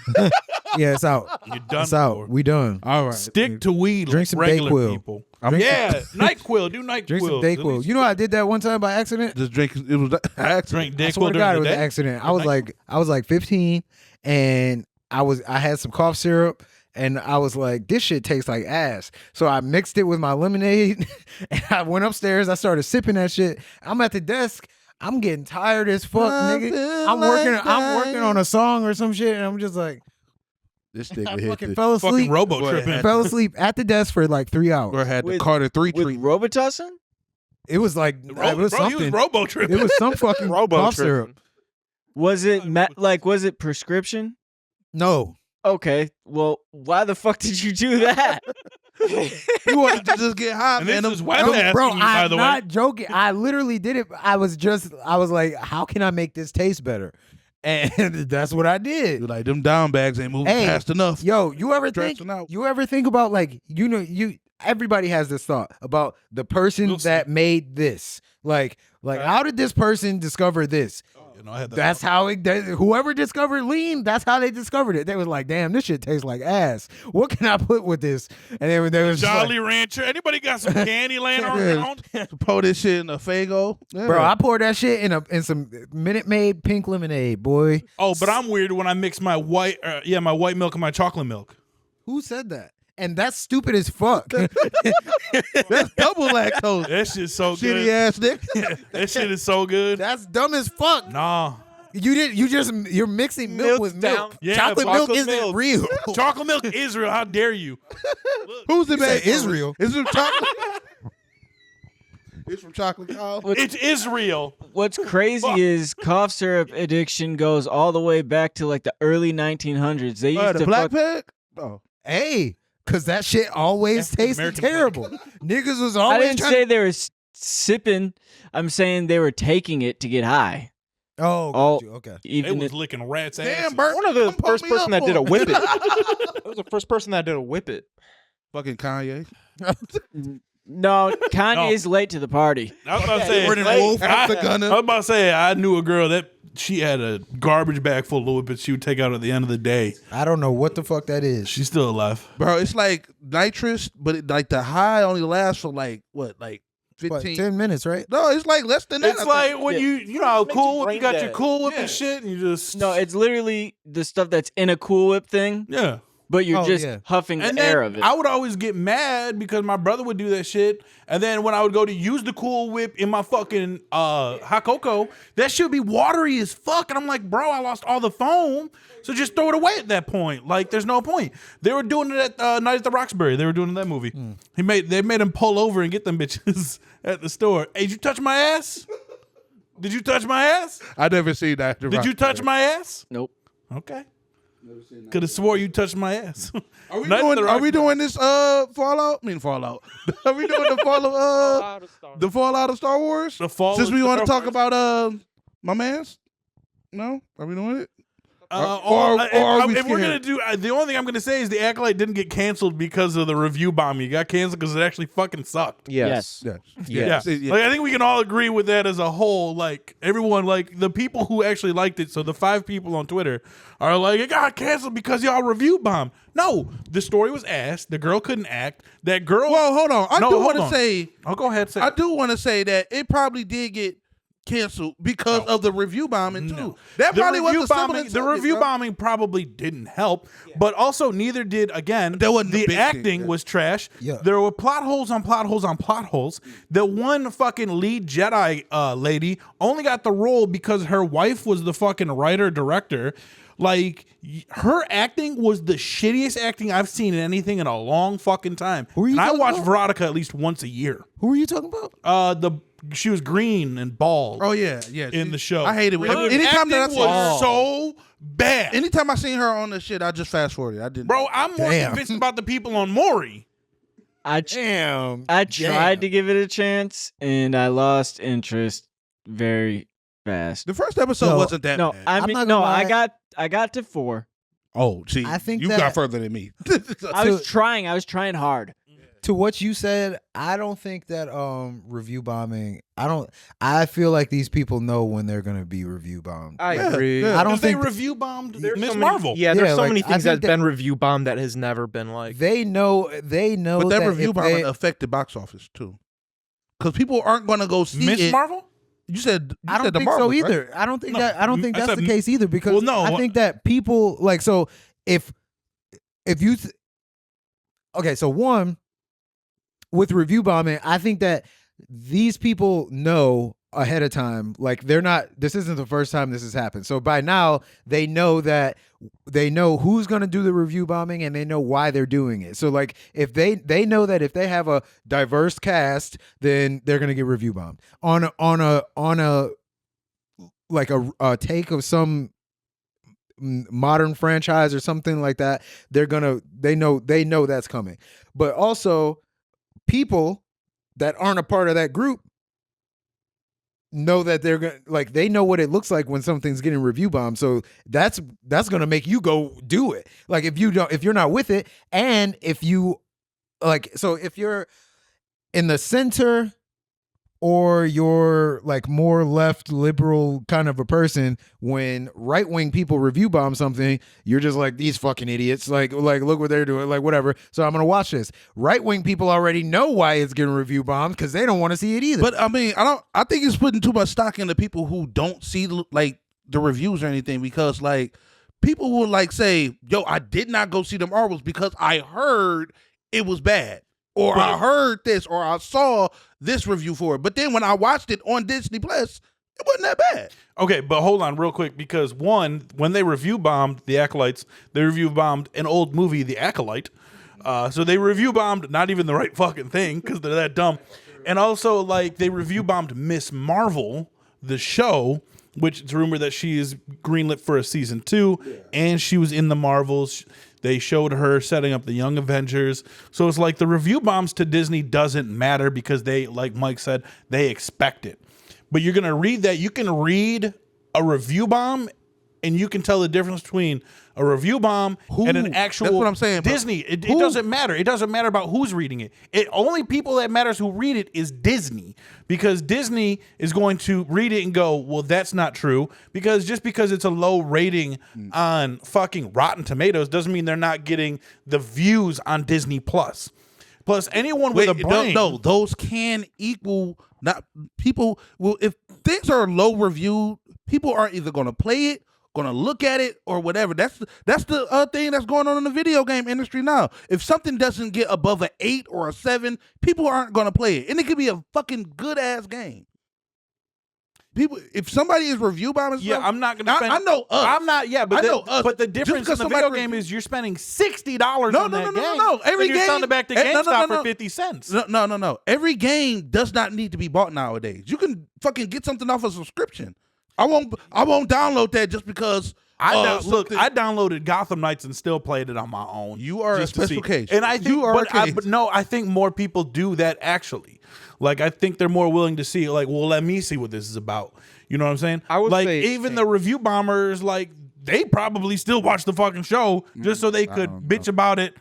Yeah, it's out.
You're done.
It's out.
for.
We done.
All right.
Stick to weed.
Drink
like
some
regular
Dayquil.
people.
Drink
Yeah, NyQuil. Do NyQuil.
Drink some
At
Dayquil.
least
You know I did that one time by accident?
Just drink. It was
drink
I swear
Dayquil
to God, it
during
was
the
an
day.
accident. I was like 15 and I had some cough syrup and I was like, this shit tastes like ass. So I mixed it with my lemonade and I went upstairs. I started sipping that shit. I'm at the desk. I'm getting tired as fuck, nigga. I'm working on a song or some shit and I'm just like,
This nigga
I
hit
fucking
the,
fell
Fucking
asleep.
robo
Boy,
tripping.
Fell asleep at the desk for like 3 hours.
or had the
With-
Carter 3
With
treat.
Robitussin?
It was like it was
He was
something.
robo tripping.
It was some fucking cough syrup.
Was it was it prescription?
No.
Okay. Well, why the fuck did you do that?
You wanted to just get high,
And
man.
this is
Them-
West
No,
asking
bro,
you, by
I'm
the
not
way.
joking. I literally did it. I was like, how can I make this taste better? And that's what I did.
You're like, them down bags ain't moving
Hey,
fast enough.
Yo, you ever
Stretching out.
think about like, everybody has this thought about the person
We'll see.
that made this. Like how did this person discover this?
You know, I had that.
That's how whoever discovered lean, that's how they discovered it. They was like, damn, this shit tastes like ass. What can I put with this? And they was just
Jolly
like,
Rancher. Anybody got some candy laying around?
Pour this shit in a Faygo. Yeah.
bro, I poured that shit in some Minute Maid pink lemonade, boy.
Oh, but I'm weird when I mix my white milk and my chocolate milk.
Who said that? And that's stupid as fuck.
That's double lactose.
That shit's so
Shitty
good.
ass nigga.
That shit is so good.
That's dumb as fuck.
Nah.
You're mixing milk with milk.
Yeah,
chocolate milk
chocolate
isn't
milk.
real.
Chocolate milk Israel. How dare you?
Who's it
You said
made from?
Israel.
Is it chocolate? It's from chocolate cow.
It's Israel.
What's crazy is cough syrup addiction goes all the way back to like the early 1900s. They used
The
to
black
fuck,
pig? Oh.
Hey, cause that shit always
That's the
tasted
American
terrible. Niggas was
I
always
didn't
trying.
say they were sipping. I'm saying they were taking it to get high.
Oh, got
all-
you. Okay.
They
Even
was
if,
licking rats' ass.
Damn, Bert.
One of the
come pump
first
me
person
up
that did a
for it.
whip it. That was the first person that did a whip it.
Fucking Kanye.
no, Kanye's late to the party.
I was about to say.
Jordan Wolf, the gunner.
I was about to say. I knew a girl that she had a garbage bag full of whippets she would take out at the end of the day.
I don't know what the fuck that is.
She's still alive.
Bro, it's like nitrous, but like the high only lasts for like 15?
What, 10 minutes, right?
No, it's like less than that.
It's
I
like
think.
when
Yeah.
you know how
Makes you
Cool Whip,
brain
you got your
dead.
Cool Whip
Yeah.
and shit, and you just
No, it's literally the stuff that's in a Cool Whip thing,
yeah.
but you're
Oh,
just
yeah.
huffing
And
the
then
air of it.
I would always get mad because my brother would do that shit. And then when I would go to use the Cool Whip in my fucking hot cocoa, that should be watery as fuck. And I'm like, bro, I lost all the foam. So just throw it away at that point. Like, there's no point. They were doing it at Night at the Roxbury. They were doing it in that movie. They made him pull over and get them bitches at the store. Hey, did you touch my ass? Did you touch my ass?
I never seen that.
Did you touch my ass?
Nope.
Okay. Could have swore you touched my ass.
Are we
Night at the
doing? Are we
Roxbury.
doing this? Fallout. I mean Fallout. Are we doing the Fallout? The Fallout of Star Wars.
The fall
Since
of
we want to
Star
talk
Wars?
about my man's. No, are we doing it?
Or
are we
if we're gonna
scared?
do, the only thing I'm gonna say is the Acolyte didn't get canceled because of the review bombing. It got canceled because it actually fucking sucked.
Yes.
Yes.
Yes.
Yeah. Like I think we can all agree with that as a whole. Like everyone, like the people who actually liked it. So the 5 people on Twitter are like, it got canceled because y'all review bombed. No, the story was ass. The girl couldn't act. That girl.
Well, hold on. I
No,
do
hold
want to
on.
say.
Oh, go ahead. Say
I do want to say that it probably did get canceled because of the review bombing too.
No.
That probably was the
bombing. The review bombing probably didn't help, but also neither did the acting was trash.
Yeah.
There were plot holes on plot holes on plot holes. The one fucking lead Jedi lady only got the role because her wife was the fucking writer director. Like, her acting was the shittiest acting I've seen in anything in a long fucking time. And I watch Veronica at least once a year.
Who are you talking about?
She was green and bald.
Oh yeah.
In the show,
I hated it.
Her
Anytime that
acting was so bad.
Anytime I seen her on this shit, I just fast forwarded. I didn't.
Bro, I'm more convinced about the people on Maury.
I tried to give it a chance, and I lost interest very fast.
The first episode wasn't that bad.
I got to 4.
Oh, see,
I think
you got further than me.
I was trying hard.
To what you said, I don't think that review bombing. I feel like these people know when they're gonna be review bombed.
I agree.
Yeah.
I don't think
they review bombed Miss
so
Marvel.
Yeah, there's so
like,
many
I
things
think
that's been review bombed that has never been like.
they know.
But
that
review
if
bombing
they-
affected box office too, because people aren't gonna go see
Miss
it.
Marvel.
You said
I don't
the
think
Marvels,
so either.
right?
I don't think
No,
that. I don't think
I
that's
said-
the case either. Because
Well, no,
I think that people like so if you okay. So one with review bombing, I think that these people know ahead of time. Like they're not. This isn't the first time this has happened. So by now they know who's going to do the review bombing and they know why they're doing it. So like if they know that if they have a diverse cast, then they're going to get review bombed on a like a take of some modern franchise or something like that. They know that's coming. But also people that aren't a part of that group know that they're gonna they know what it looks like when something's getting review bombed. So that's gonna make you go do it. Like if you're not with it, and if you if you're in the center or you're like more left liberal kind of a person, when right wing people review bomb something, you're just like, these fucking idiots. Like look what they're doing. Like whatever. So I'm gonna watch this. Right wing people already know why it's getting review bombed because they don't want to see it either.
But I mean, I think it's putting too much stock into people who don't see like the reviews or anything, because like people will like say, "Yo, I did not go see the Marvels because I heard it was bad." Or I heard this, or I saw this review for it. But then when I watched it on Disney Plus, it wasn't that bad.
Okay, but hold on real quick, because one, when they review bombed The Acolytes, they review bombed an old movie, The Acolyte. So they review bombed not even the right fucking thing because they're that dumb. And also, like, they review bombed Miss Marvel, the show, which it's rumored that she is greenlit for a season 2, and she was in the Marvels. They showed her setting up the Young Avengers. So it's like the review bombs to Disney doesn't matter because they, like Mike said, they expect it. But you're going to read that. You can read a review bomb and you can tell the difference between a review bomb and an actual.
That's what I'm saying.
Disney. It doesn't matter. It doesn't matter about who's reading it. Only people that matters who read it is Disney, because Disney is going to read it and go, well, that's not true. Because just because it's a low rating on fucking Rotten Tomatoes doesn't mean they're not getting the views on Disney Plus. Plus, anyone with a brain.
No, those can equal. Not people. Well, if things are low reviewed, people are either going to play it, going to look at it, or whatever. That's the thing that's going on in the video game industry now. If something doesn't get above an 8 or a 7, people aren't going to play it, and it could be a fucking good ass game. People, if somebody is review bombing stuff,
I'm not going to spend.
I know us.
I'm not. Yeah, but
I know us.
But the difference in the video game is you're spending $60 on that game.
No. Every
game, you're selling it back to GameStop for 50 cents.
No. Every game does not need to be bought nowadays. You can fucking get something off a subscription. I won't download that just because.
I downloaded Gotham Knights and still played it on my own.
You are a special case.
And I think, I think more people do that actually. Like, I think they're more willing to see, like, well, let me see what this is about. You know what I'm saying?
I would
like,
say
even the review bombers, like, they probably still watch the fucking show just so they could bitch about it.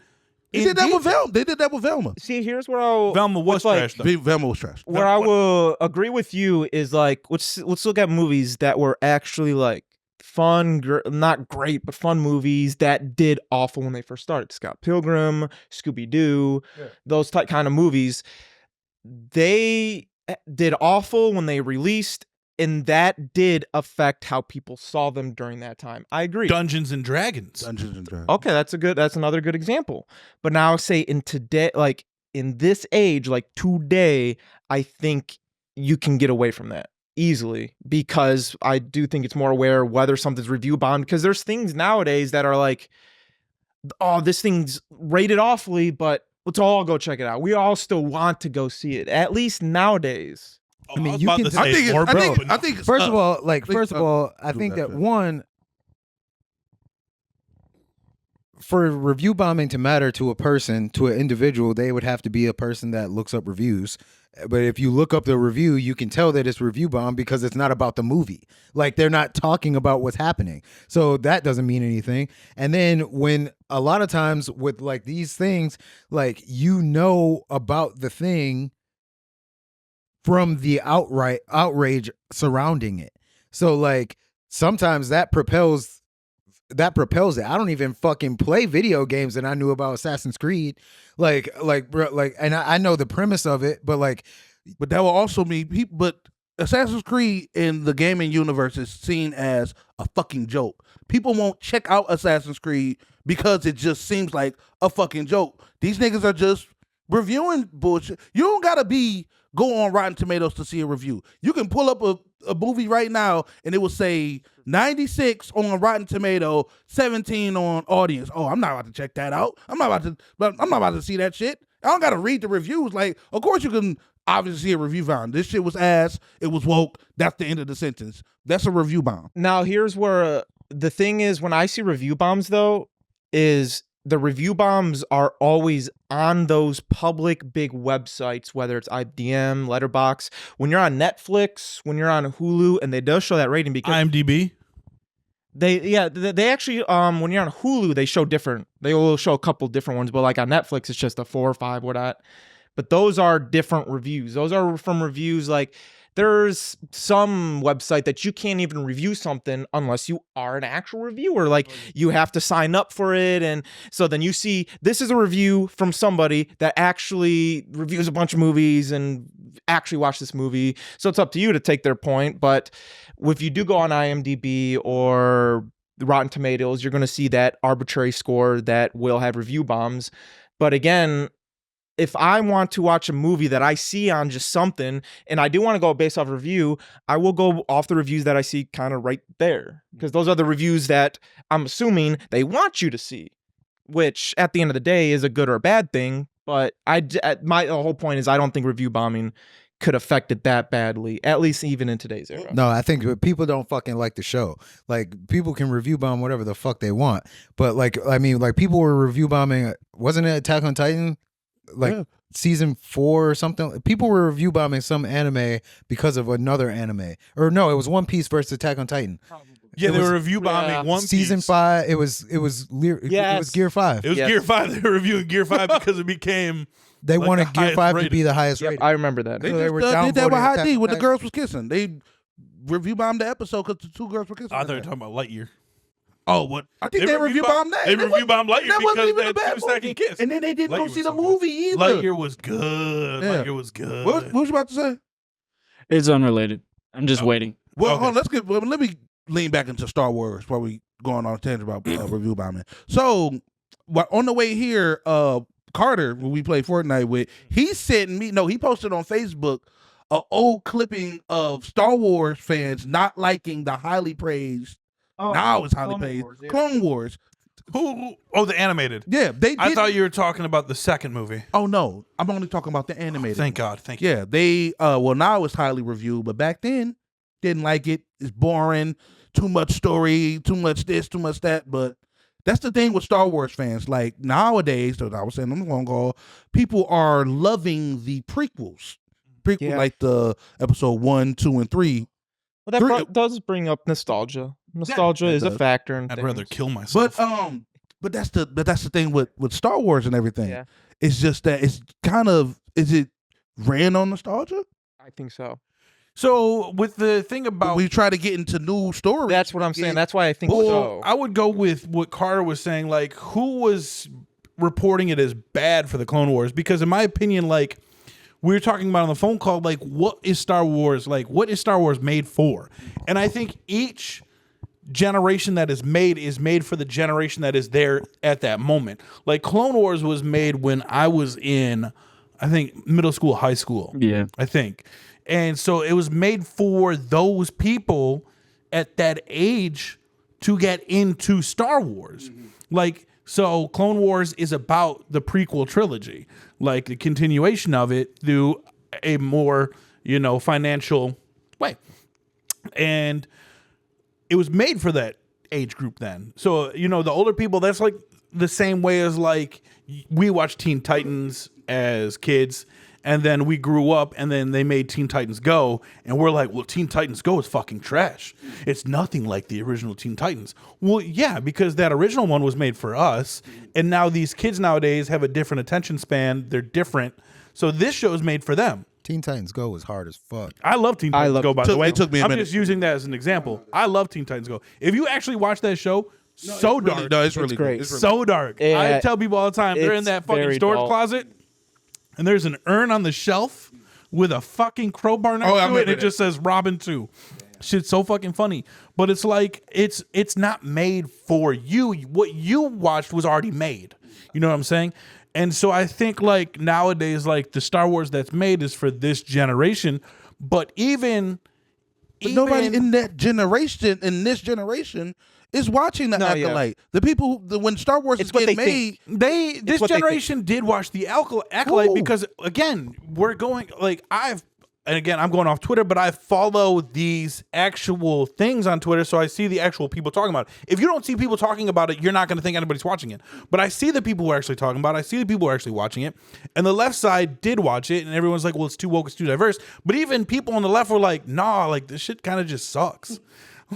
They did that with Velma. They did that with Velma.
See, here's what I'll.
Velma was trash, though.
Velma was trash.
Where I will agree with you is, like, let's look at movies that were actually, like, fun, not great, but fun movies that did awful when they first started. Scott Pilgrim, Scooby-Doo, those kind of movies. They did awful when they released, And that did affect how people saw them during that time. I agree.
Dungeons and Dragons.
Okay, that's another good example. But now say in this age, like today, I think you can get away from that easily because I do think it's more aware whether something's review bombed, because there's things nowadays that are like, oh, this thing's rated awfully, but let's all go check it out. We all still want to go see it, at least nowadays.
I mean, you can. I think.
First of all, I think that one, for review bombing to matter to a person, to an individual, they would have to be a person that looks up reviews. But if you look up the review, you can tell that it's review bomb because it's not about the movie. Like, they're not talking about what's happening. So that doesn't mean anything. And then when a lot of times with like these things, like, you know about the thing from the outrage surrounding it. So like sometimes that propels it. I don't even fucking play video games and I knew about Assassin's Creed. And I know the premise of it, but
that will also mean people. But Assassin's Creed in the gaming universe is seen as a fucking joke. People won't check out Assassin's Creed because it just seems like a fucking joke. These niggas are just reviewing bullshit. You don't gotta go on Rotten Tomatoes to see a review. You can pull up a movie right now and it will say 96 on Rotten Tomato, 17 on audience. Oh, I'm not about to check that out. I'm not about to see that shit. I don't gotta read the reviews. Like, of course you can obviously see a review bomb. This shit was ass. It was woke. That's the end of the sentence. That's a review bomb.
Now here's where the thing is, when I see review bombs though, is the review bombs are always on those public big websites, whether it's IMDb, Letterboxd. When you're on Netflix, when you're on Hulu, and they do show that rating because
IMDb.
They actually when you're on Hulu, they show different. They will show a couple different ones, but like on Netflix, it's just a 4 or 5 whatnot. But those are different reviews. Those are from reviews like. There's some website that you can't even review something unless you are an actual reviewer. Like, you have to sign up for it. And so then you see, this is a review from somebody that actually reviews a bunch of movies and actually watched this movie. So it's up to you to take their point. But if you do go on IMDb or Rotten Tomatoes, you're going to see that arbitrary score that will have review bombs. But again, if I want to watch a movie that I see on just something, and I do want to go based off review, I will go off the reviews that I see kind of right there. Because those are the reviews that I'm assuming they want you to see, which at the end of the day is a good or a bad thing. But the whole point is I don't think review bombing could affect it that badly, at least even in today's era.
No, I think people don't fucking like the show. Like, people can review bomb whatever the fuck they want. But people were review bombing, wasn't it Attack on Titan? Season 4 or something. People were review bombing some anime because of another anime. Or no, it was One Piece versus Attack on Titan.
Yeah, they were review bombing One Piece.
Season 5, it was Gear 5.
It was Gear 5. They were reviewing Gear 5 because it became
they wanted Gear 5 to be the highest rated.
I remember that.
They did that with Hot D when the girls was kissing. They review bombed the episode because the 2 girls were kissing.
I thought you were talking about Lightyear.
Oh, what? I think they review bombed that.
They review bombed Lightyear because
that
that 2-second kiss.
And then they didn't go see the movie either.
Lightyear was good.
Yeah.
Lightyear was good.
What was you about to say?
It's unrelated. I'm just waiting.
Well, hold on, let me lean back into Star Wars while we going on a tangent about review bombing. So, on the way here, Carter, who we play Fortnite with, he posted on Facebook an old clipping of Star Wars fans not liking the highly praised. Now it's highly praised.
Wars, yeah.
Clone Wars.
Who? Oh, the animated.
Yeah,
I thought you were talking about the second movie.
Oh no, I'm only talking about the animated.
Thank God. Thank you.
Yeah, they now it's highly reviewed, but back then didn't like it. It's boring. Too much story. Too much this. Too much that. But that's the thing with Star Wars fans. Like nowadays, as I was saying on the phone call, people are loving the prequels. Like the episode 1, 2, and 3.
Well, that does bring up nostalgia. Nostalgia is a factor in
I'd
things.
rather kill myself.
But that's the thing with Star Wars and everything.
Yeah.
It's just that is it ran on nostalgia?
I think so.
So with the thing about
we try to get into new stories.
That's what I'm saying. That's why I think so.
I would go with what Carter was saying. Like, who was reporting it as bad for the Clone Wars? Because in my opinion, like, we were talking about on the phone call, like, what is Star Wars made for? And I think each generation that is made for the generation that is there at that moment. Like Clone Wars was made when I was in, I think, middle school, high school.
Yeah.
I think. And so it was made for those people at that age to get into Star Wars. Like, so Clone Wars is about the prequel trilogy, like the continuation of it through a more, financial way. And it was made for that age group then. So, the older people, that's like the same way as like we watched Teen Titans as kids, and then we grew up, and then they made Teen Titans Go, and we're like, well, Teen Titans Go is fucking trash. It's nothing like the original Teen Titans. Well, yeah, because that original one was made for us, and now these kids nowadays have a different attention span. They're different. So this show is made for them.
Teen Titans Go was hard as fuck.
I love Teen Titans Go, by the way.
It took me a minute.
I'm just using that as an example. I love Teen Titans Go. If you actually watch that show, dark.
No, it's really
great.
It's really
So dark.
Yeah,
I tell people all the time, they're in
it's
that fucking
very
storage
dull.
closet, and there's an urn on the shelf with a fucking crowbar next
I
to it, and
remember
it just says Robin 2. Shit's so fucking funny. But it's like, it's not made for you. What you watched was already made. You know what I'm saying? And so I think like nowadays, like the Star Wars that's made is for this generation. But even
nobody in that generation, in this generation, is watching the Acolyte. The people, when Star Wars is getting made,
this generation did watch the Acolyte because, again, we're going, like, I'm going off Twitter, but I follow these actual things on Twitter, so I see the actual people talking about it. If you don't see people talking about it, you're not going to think anybody's watching it. But I see the people who are actually talking about it. I see the people who are actually watching it. And the left side did watch it, and everyone's like, well, it's too woke, it's too diverse. But even people on the left were like, nah, like, this shit kind of just sucks.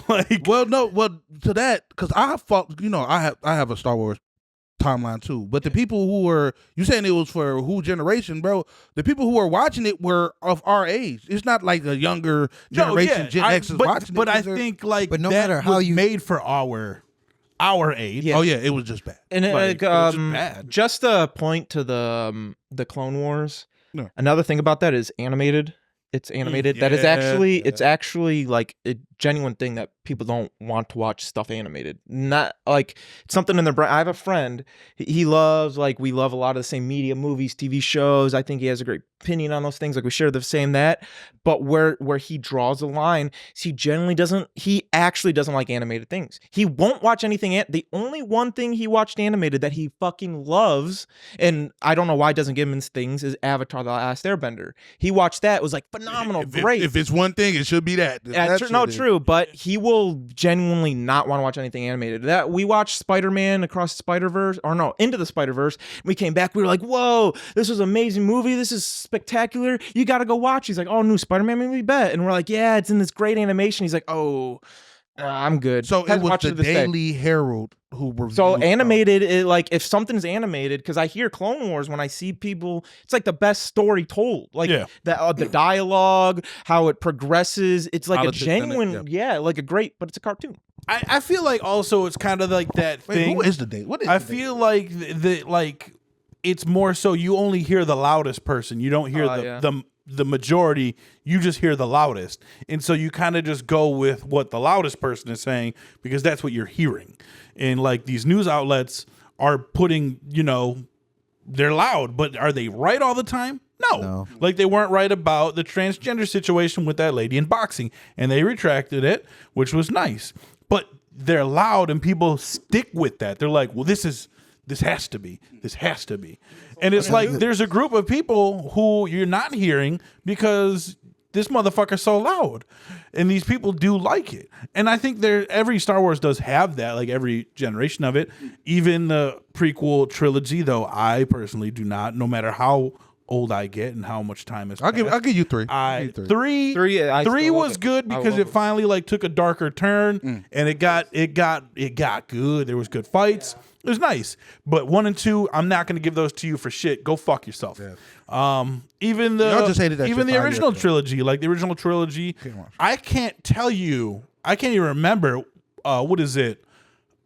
Like,
to that, because I have a Star Wars timeline too. But the people who were, you saying it was for who generation, bro? The people who were watching it were of our age. It's not like a younger generation, Gen X is watching it.
But I think like
But no
that
matter how
was
you-
made for our age.
Yeah.
Oh yeah, it was just bad.
And
Like, it was just bad.
just a point to the Clone Wars.
No.
Another thing about that is animated. It's animated. That is it's actually like a genuine thing that people don't want to watch stuff animated. Not like it's something in their brain. I have a friend. He loves, like, we love a lot of the same media, movies, TV shows. I think he has a great opinion on those things. Like, we share the same that. But where he draws the line is he actually doesn't like animated things. He won't watch anything. The only one thing he watched animated that he fucking loves, and I don't know why it doesn't give him his things, is Avatar: The Last Airbender. He watched that. It was like phenomenal, great.
If it's one thing, it should be that.
True, but he will genuinely not want to watch anything animated. That we watched Spider-Man Across the Spider-Verse, or no, Into the Spider-Verse. We came back, we were like, whoa, this was an amazing movie. This is spectacular. You got to go watch. He's like, oh, new Spider-Man movie, bet. And we're like, yeah, it's in this great animation. He's like, oh, I'm good.
So it was the Daily Herald who were
animated. Like, if something's animated, because I hear Clone Wars when I see people, it's like the best story told. Like the dialogue, how it progresses. It's like
Politics
a genuine, like a great, but it's a cartoon.
I feel like also it's kind of like that thing.
Who is the date? What is
I feel like like it's more so you only hear the loudest person. You don't hear the majority. You just hear the loudest. And so you kind of just go with what the loudest person is saying because that's what you're hearing. And like these news outlets are putting, they're loud, but are they right all the time? No. Like they weren't right about the transgender situation with that lady in boxing, and they retracted it, which was nice. But they're loud and people stick with that. They're like, well, this has to be. And it's like there's a group of people who you're not hearing because this motherfucker's so loud. And these people do like it. And I think every Star Wars does have that, like every generation of it. Even the prequel trilogy, though, I personally do not, no matter how old I get and how much time has passed.
I'll give you three.
Three was good because it finally like took a darker turn and it got good. There was good fights. It was nice. But 1 and 2, I'm not going to give those to you for shit. Go fuck yourself. Yeah. Even the original trilogy, like the original trilogy, I can't even remember what is it?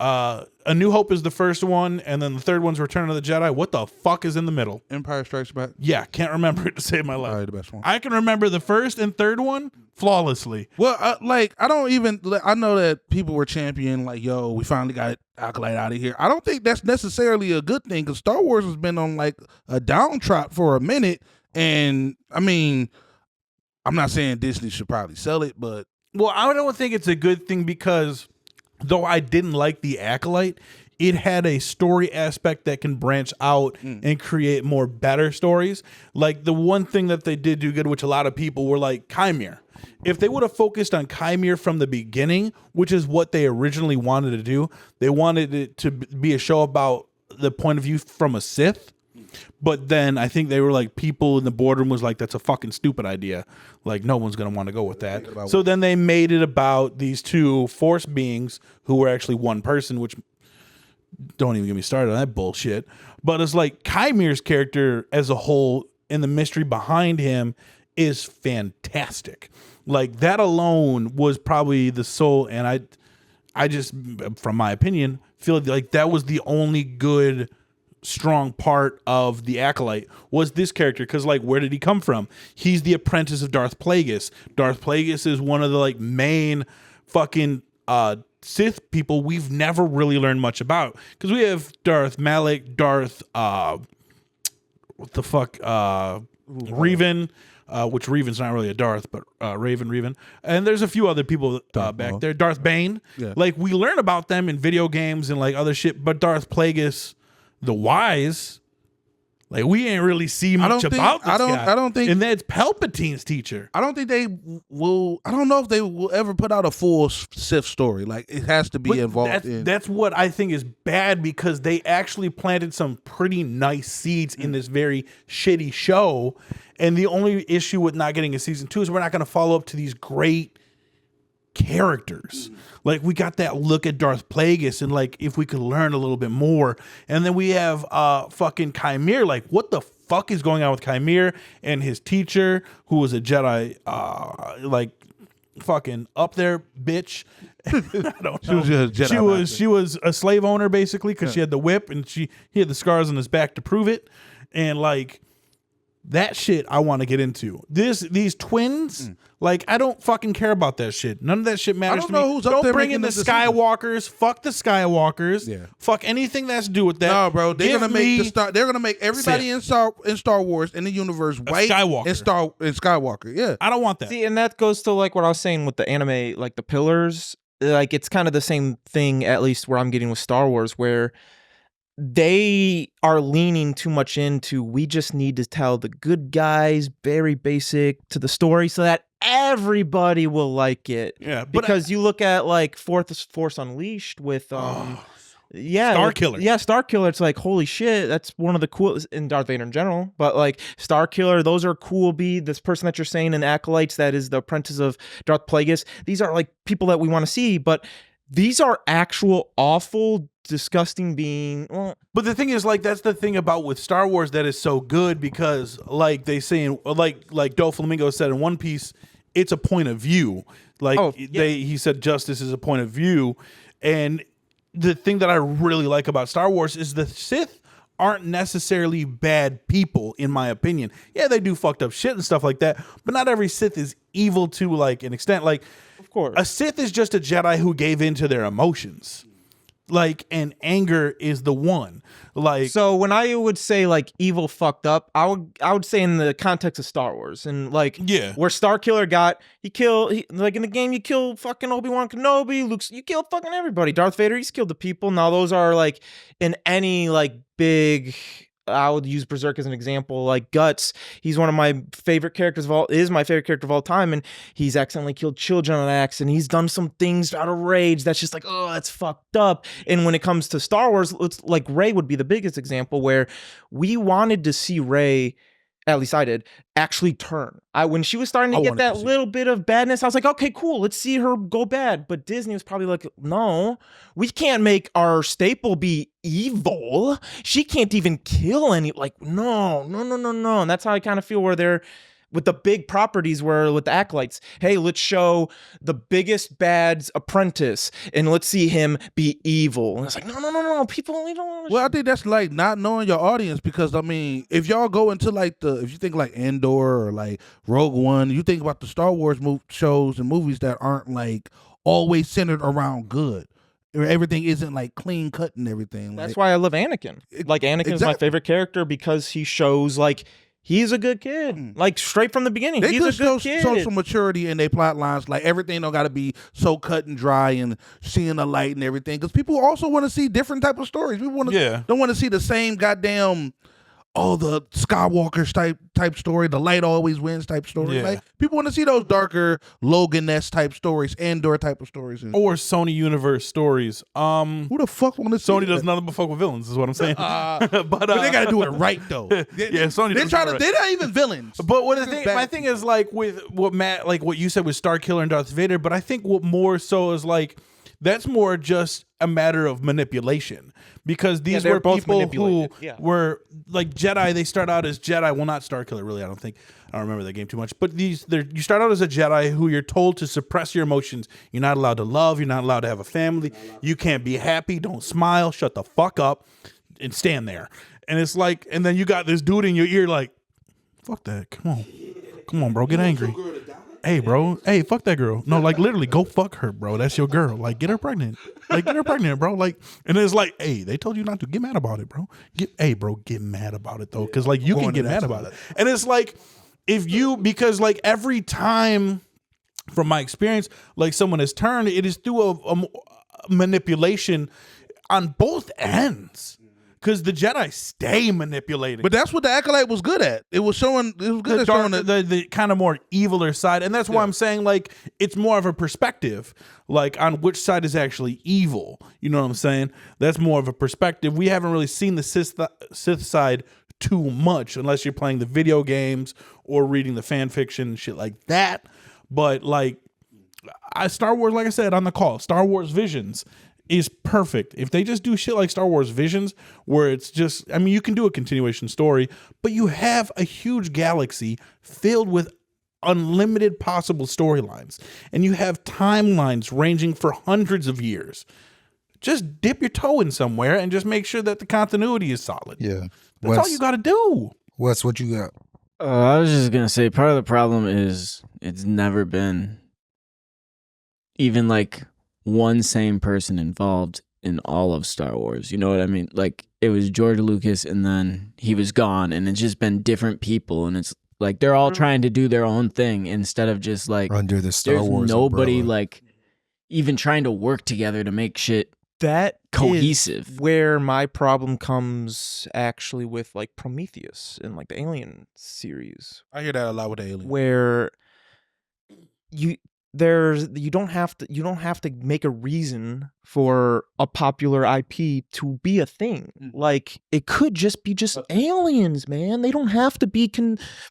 A New Hope is the first one, and then the third one's Return of the Jedi. What the fuck is in the middle?
Empire Strikes Back.
Yeah, can't remember it to save my life.
Probably the best one.
I can remember the first and third one flawlessly.
Well, I don't even. I know that people were championing like, "Yo, we finally got Acolyte out of here." I don't think that's necessarily a good thing because Star Wars has been on like a downtrot for a minute, and I mean, I'm not saying Disney should probably sell it, but
I don't think it's a good thing because though I didn't like the Acolyte, it had a story aspect that can branch out and create more better stories. Like the one thing that they did do good, which a lot of people were like, Chimere. If they would have focused on Chimere from the beginning, which is what they originally wanted to do, they wanted it to be a show about the point of view from a Sith. But then I think they were like, people in the boardroom was like, that's a fucking stupid idea. Like, no one's going to want to go with that. So then they made it about these two Force beings who were actually one person, which don't even get me started on that bullshit. But it's like Chimere's character as a whole and the mystery behind him is fantastic. Like that alone was probably the soul. And I just, from my opinion, feel like that was the only good strong part of the Acolyte was this character, because like where did he come from? He's the apprentice of Darth Plagueis. Darth Plagueis is one of the like main fucking Sith people we've never really learned much about, because we have Darth Malak, Darth what the fuck Revan, which Revan's not really a Darth, but Revan, and there's a few other people back there. Darth Bane, like we learn about them in video games and like other shit, but Darth Plagueis the Wise, like we ain't really see much about this guy.
I don't think,
and that's Palpatine's teacher.
I don't think they will. I don't know if they will ever put out a full Sith story. Like it has to be involved.
That's what I think is bad, because they actually planted some pretty nice seeds in this very shitty show. And the only issue with not getting a season 2 is we're not going to follow up to these great characters. Like we got that look at Darth Plagueis, and like if we could learn a little bit more. And then we have fucking Chimere. Like what the fuck is going on with Chimere and his teacher, who was a Jedi, like fucking up there bitch. I don't know. She was a slave owner basically, because she had the whip and he had the scars on his back to prove it. And like that shit I want to get into. These twins, like I don't fucking care about that shit. None of that shit matters to me.
Who's up there
bring in the Skywalkers. Fuck the Skywalkers. Yeah. Fuck anything that's to do with that.
No, bro. They're gonna make everybody in Star Wars in the universe white
Skywalker.
and Skywalker. Yeah.
I don't want that.
See, and that goes to like what I was saying with the anime, like the pillars. Like it's kind of the same thing, at least where I'm getting with Star Wars, where they are leaning too much into, we just need to tell the good guys, very basic to the story, so that everybody will like it.
Yeah,
because you look at like Force Unleashed with
Starkiller.
Yeah, Starkiller. It's like, holy shit, that's one of the coolest in Darth Vader in general. But like Starkiller, those are cool. This person that you're saying in Acolytes, that is the apprentice of Darth Plagueis. These are like people that we want to see, but these are actual awful, disgusting being. Well,
but the thing is, like, that's the thing about with Star Wars that is so good, because like they say, like Doflamingo said in One Piece, it's a point of view. Like he said, justice is a point of view. And the thing that I really like about Star Wars is the Sith aren't necessarily bad people, in my opinion. Yeah, they do fucked up shit and stuff like that, but not every Sith is evil to like an extent. Like,
of course,
a Sith is just a Jedi who gave in to their emotions. Like, and anger is the one. Like,
so when I would say like evil fucked up, I would say in the context of Star Wars, and like where Starkiller like in the game, you kill fucking Obi-Wan Kenobi, you kill fucking everybody. Darth Vader, he's killed the people. Now those are like in any like big, I would use Berserk as an example. Like Guts, he's one of my favorite characters is my favorite character of all time, and he's accidentally killed children on accident, and he's done some things out of rage that's just like, oh, that's fucked up. And when it comes to Star Wars, it's like Rey would be the biggest example, where we wanted to see Rey, at least I did, actually turn. When she was starting to get that little bit of badness, I was like, okay, cool, let's see her go bad. But Disney was probably like, no, we can't make our staple be evil. She can't even kill any, like, no. And that's how I kind of feel, where they're with the big properties where with the acolytes, hey, let's show the biggest bad's apprentice and let's see him be evil. And it's like, no, people, we don't want to.
Well, I think that's like not knowing your audience, because I mean, if y'all go into like if you think like Andor or like Rogue One, you think about the Star Wars shows and movies that aren't like always centered around good. Everything isn't like clean cut and everything.
That's why I love Anakin. Like Anakin is my favorite character because he shows like he's a good kid. Like straight from the beginning,
they
he's a good kid.
Show some maturity in their plot lines. Like everything don't got to be so cut and dry and seeing the light and everything. Because people also want to see different type of stories. People don't want to see the same goddamn the Skywalker type story, the light always wins type story.
Yeah.
Like people want to see those darker Logan-esque type stories, Andor type of stories,
or Sony Universe stories.
Who the fuck want to see
Sony does nothing but fuck with villains, is what I'm saying.
But they got to do it right though.
Sony.
They're not even villains.
But my thing is like with what Matt, like what you said with Starkiller and Darth Vader. But I think what more so is like that's more just a matter of manipulation, because these were people who were like Jedi. They start out as Jedi. Well, not Starkiller, really. I don't remember that game too much. But you start out as a Jedi who you're told to suppress your emotions. You're not allowed to love. You're not allowed to have a family. You can't be happy. Don't smile. Shut the fuck up and stand there. And it's like, and then you got this dude in your ear like, fuck that. Come on, bro. Get angry. Hey, bro. Hey, fuck that girl. No, like literally, go fuck her, bro. That's your girl. Like, get her pregnant. Like, get her pregnant, bro. Like, and it's like, hey, they told you not to get mad about it, bro. Get mad about it though, because like you can get mad about it. And it's like, because like every time, from my experience, like someone has turned, it is through a manipulation on both ends. Because the Jedi stay manipulating.
But that's what the Acolyte was good at. It was good at showing
the kind of more eviler side. And that's why I'm saying, like, it's more of a perspective, like, on which side is actually evil. You know what I'm saying? That's more of a perspective. We haven't really seen the Sith side too much, unless you're playing the video games or reading the fan fiction and shit like that. But, like, Star Wars, like I said on the call, Star Wars Visions is perfect. If they just do shit like Star Wars Visions, where it's just, I mean, you can do a continuation story, but you have a huge galaxy filled with unlimited possible storylines, and you have timelines ranging for hundreds of years. Just dip your toe in somewhere and just make sure that the continuity is solid.
Yeah.
That's all you got to do.
Wes, what you got?
I was just going to say, part of the problem is it's never been even like one same person involved in all of Star Wars. You know what I mean? Like, it was George Lucas and then he was gone, and it's just been different people, and it's like they're all trying to do their own thing instead of just like
under the Star
there's
Wars
nobody
umbrella.
like even trying to work together to make shit
that
cohesive.
Is where my problem comes actually with like Prometheus and like the Alien series.
I hear that a lot with the Alien.
Where you don't have to make a reason for a popular IP to be a thing. Like, it could just be aliens, man. They don't have to be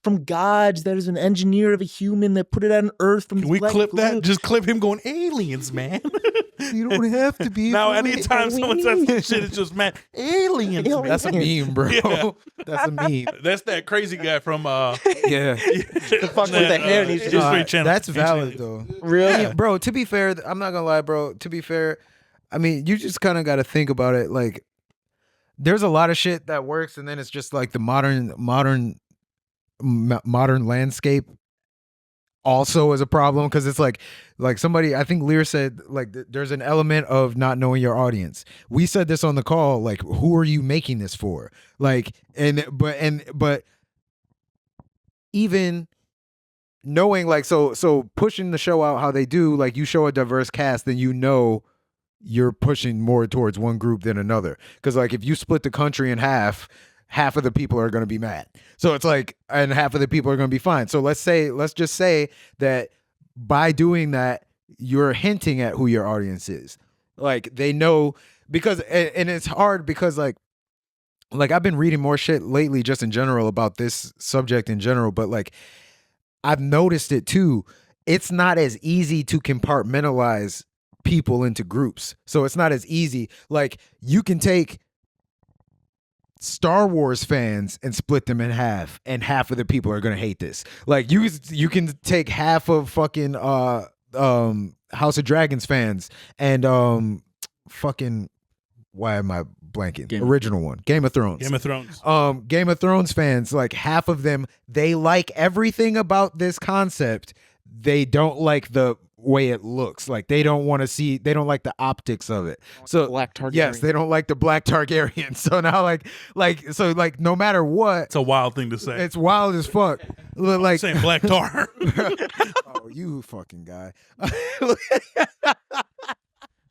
from gods. That is an engineer of a human that put it on Earth. From
Can we clip that? Just clip him going aliens, man.
You don't have to be.
Now, anytime someone says some shit, it's just, man, aliens. Man.
That's a meme, bro. Yeah. That's a meme.
That's that crazy guy from
yeah,
the fuck with the hair. And he's just
that's valid though.
Really,
yeah, bro. To be fair, I'm not gonna lie, bro. To be fair, I mean, you just kind of got to think about it. Like, there's a lot of shit that works, and then it's just like the modern landscape also is a problem, because it's like somebody, I think Lear said, like, there's an element of not knowing your audience. We said this on the call, like, who are you making this for? Like, but even knowing, like, so pushing the show out how they do, like, you show a diverse cast, then you know you're pushing more towards one group than another. Because, like, if you split the country in half of the people are going to be mad. So it's like, and half of the people are going to be fine. So let's just say that by doing that, you're hinting at who your audience is. Like, they know, because, and it's hard because like I've been reading more shit lately just in general about this subject in general, but like, I've noticed it too. It's not as easy to compartmentalize people into groups. So it's not as easy. Like, you can take Star Wars fans and split them in half, and half of the people are gonna hate this. Like you can take half of fucking House of Dragons fans and fucking why am I blanking? Original one, Game of Thrones.
Game of Thrones.
Game of Thrones fans, like half of them, they like everything about this concept. They don't like the way it looks. Like they don't want to see. They don't like the optics of it. So
Black Targaryen.
Yes, they don't like the Black Targaryen. So now, like no matter what,
it's a wild thing to say.
It's wild as fuck. Like
saying Black Tar.
Oh, you fucking guy.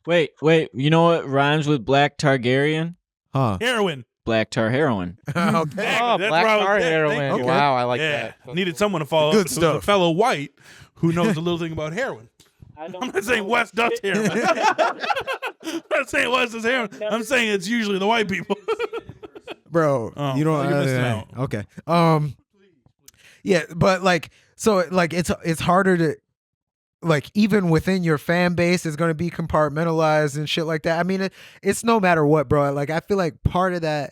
Wait. You know what rhymes with Black Targaryen?
Huh?
Heroin.
Black tar heroin.
Okay.
Oh, Black Tar heroin.
Okay.
Wow, I like that.
Needed someone to follow
Good
up.
stuff.
A fellow white who knows a little thing about heroin. I'm not saying West does heroin. I'm not saying West is heroin. I'm saying it's usually the white people.
Bro, you don't.
you're missing out.
Okay. Yeah, but like, so like it's harder to. Like even within your fan base is going to be compartmentalized and shit like that. I mean, it's no matter what, bro. Like I feel like part of that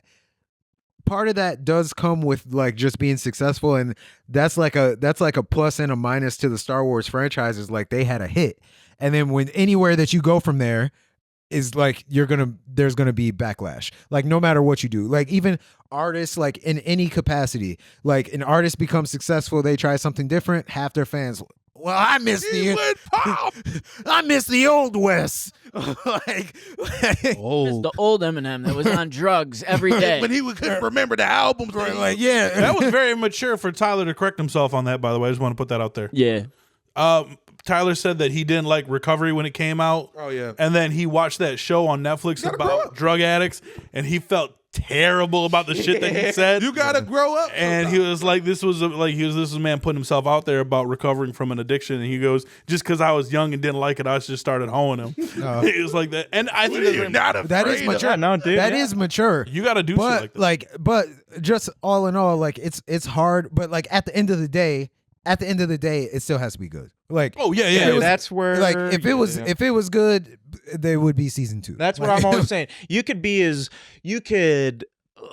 does come with like just being successful, and that's like a plus and a minus to the Star Wars franchises. Like they had a hit, and then when anywhere that you go from there is like there's gonna be backlash. Like no matter what you do, like even artists, like in any capacity, like an artist becomes successful, they try something different, half their fans. Well, I miss I miss the old West. like
It's the old Eminem that was on drugs every day.
But he couldn't remember the albums. Right?
Like, yeah.
That was very mature for Tyler to correct himself on that, by the way. I just want to put that out there.
Yeah.
Tyler said that he didn't like Recovery when it came out.
Oh, yeah.
And then he watched that show on Netflix about drug addicts, and he felt terrible about the shit that he said.
You gotta grow up.
And he was like, this was a man putting himself out there about recovering from an addiction. And he goes, just because I was young and didn't like it, I just started hoeing him. It was like that. And I think
that is mature.
No, dude.
That is mature.
You got to do shit like that.
But just all in all, like it's hard. But like at the end of the day, it still has to be good. Like,
oh yeah.
That's where,
like, if it was good, there would be season 2.
That's what I'm always saying. You could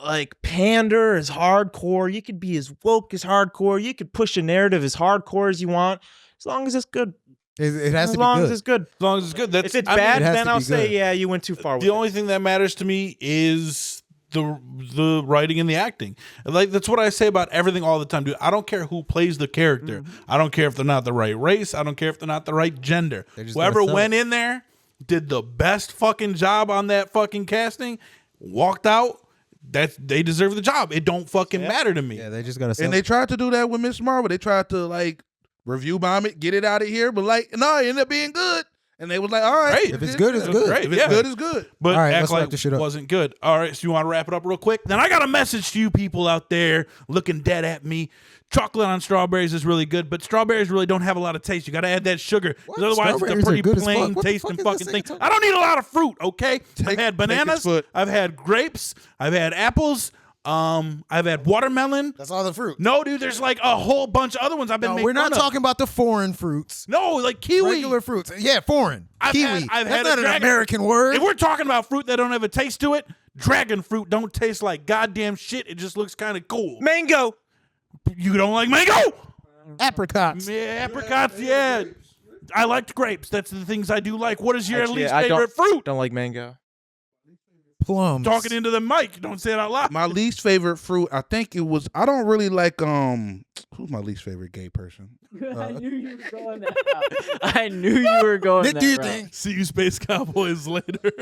like pander as hardcore. You could be as woke as hardcore. You could push a narrative as hardcore as you want, as long as it's good.
It has to be good.
As long as it's good.
As long as it's good.
If it's bad,
it has
then
to
I'll
be
say,
good.
yeah, you went too far.
The only thing that matters to me is the writing and the acting. Like that's what I say about everything all the time, dude. I don't care who plays the character. I don't care if they're not the right race. I don't care if they're not the right gender. Whoever went in there did the best fucking job on that fucking casting, walked out. They deserve the job. It don't fucking matter to me.
Yeah, they just gotta.
And they tried to do that with Miss Marvel. They tried to like review bomb it, get it out of here, but like no, it ended up being good. And they was like, all right,
if it's good, it's good.
Great.
If it's good, it's good.
But
All right,
act
let's
like
wrap this shit
it
up.
wasn't good. All right, so you want to wrap it up real quick? Then I got a message to you people out there looking dead at me. Chocolate on strawberries is really good, but strawberries really don't have a lot of taste. You got to add that sugar. 'Cause otherwise, it's
Strawberries
a
are
pretty
good as
plain
fuck. What the
tasting
fuck is
fucking
this
thing.
thing
I don't need a lot of fruit, okay? I've had
take
bananas.
his foot.
I've had grapes. I've had apples. I've had watermelon.
That's all the fruit.
No, dude, there's like a whole bunch of other ones I've been making
we're not
fun of.
talking about the foreign fruits.
No, like kiwi.
Regular fruits. Yeah, foreign. Kiwi.
I've
That's
had
not
a
an
dragon-
American word.
If we're talking about fruit that don't have a taste to it, dragon fruit don't taste like goddamn shit. It just looks kind of cool.
mango.
You don't like mango?
Apricots.
Yeah, apricots, yeah. I liked grapes. That's the things I do like. What is your
Actually,
least
I
favorite fruit?
Don't like mango.
Plums.
Talking into the mic. Don't say it out loud.
My least favorite fruit, I think it was. I don't really like. Who's my least favorite gay person?
I knew you were going that route. I knew you were going that
Do you
route.
think?
See you, Space Cowboys, later.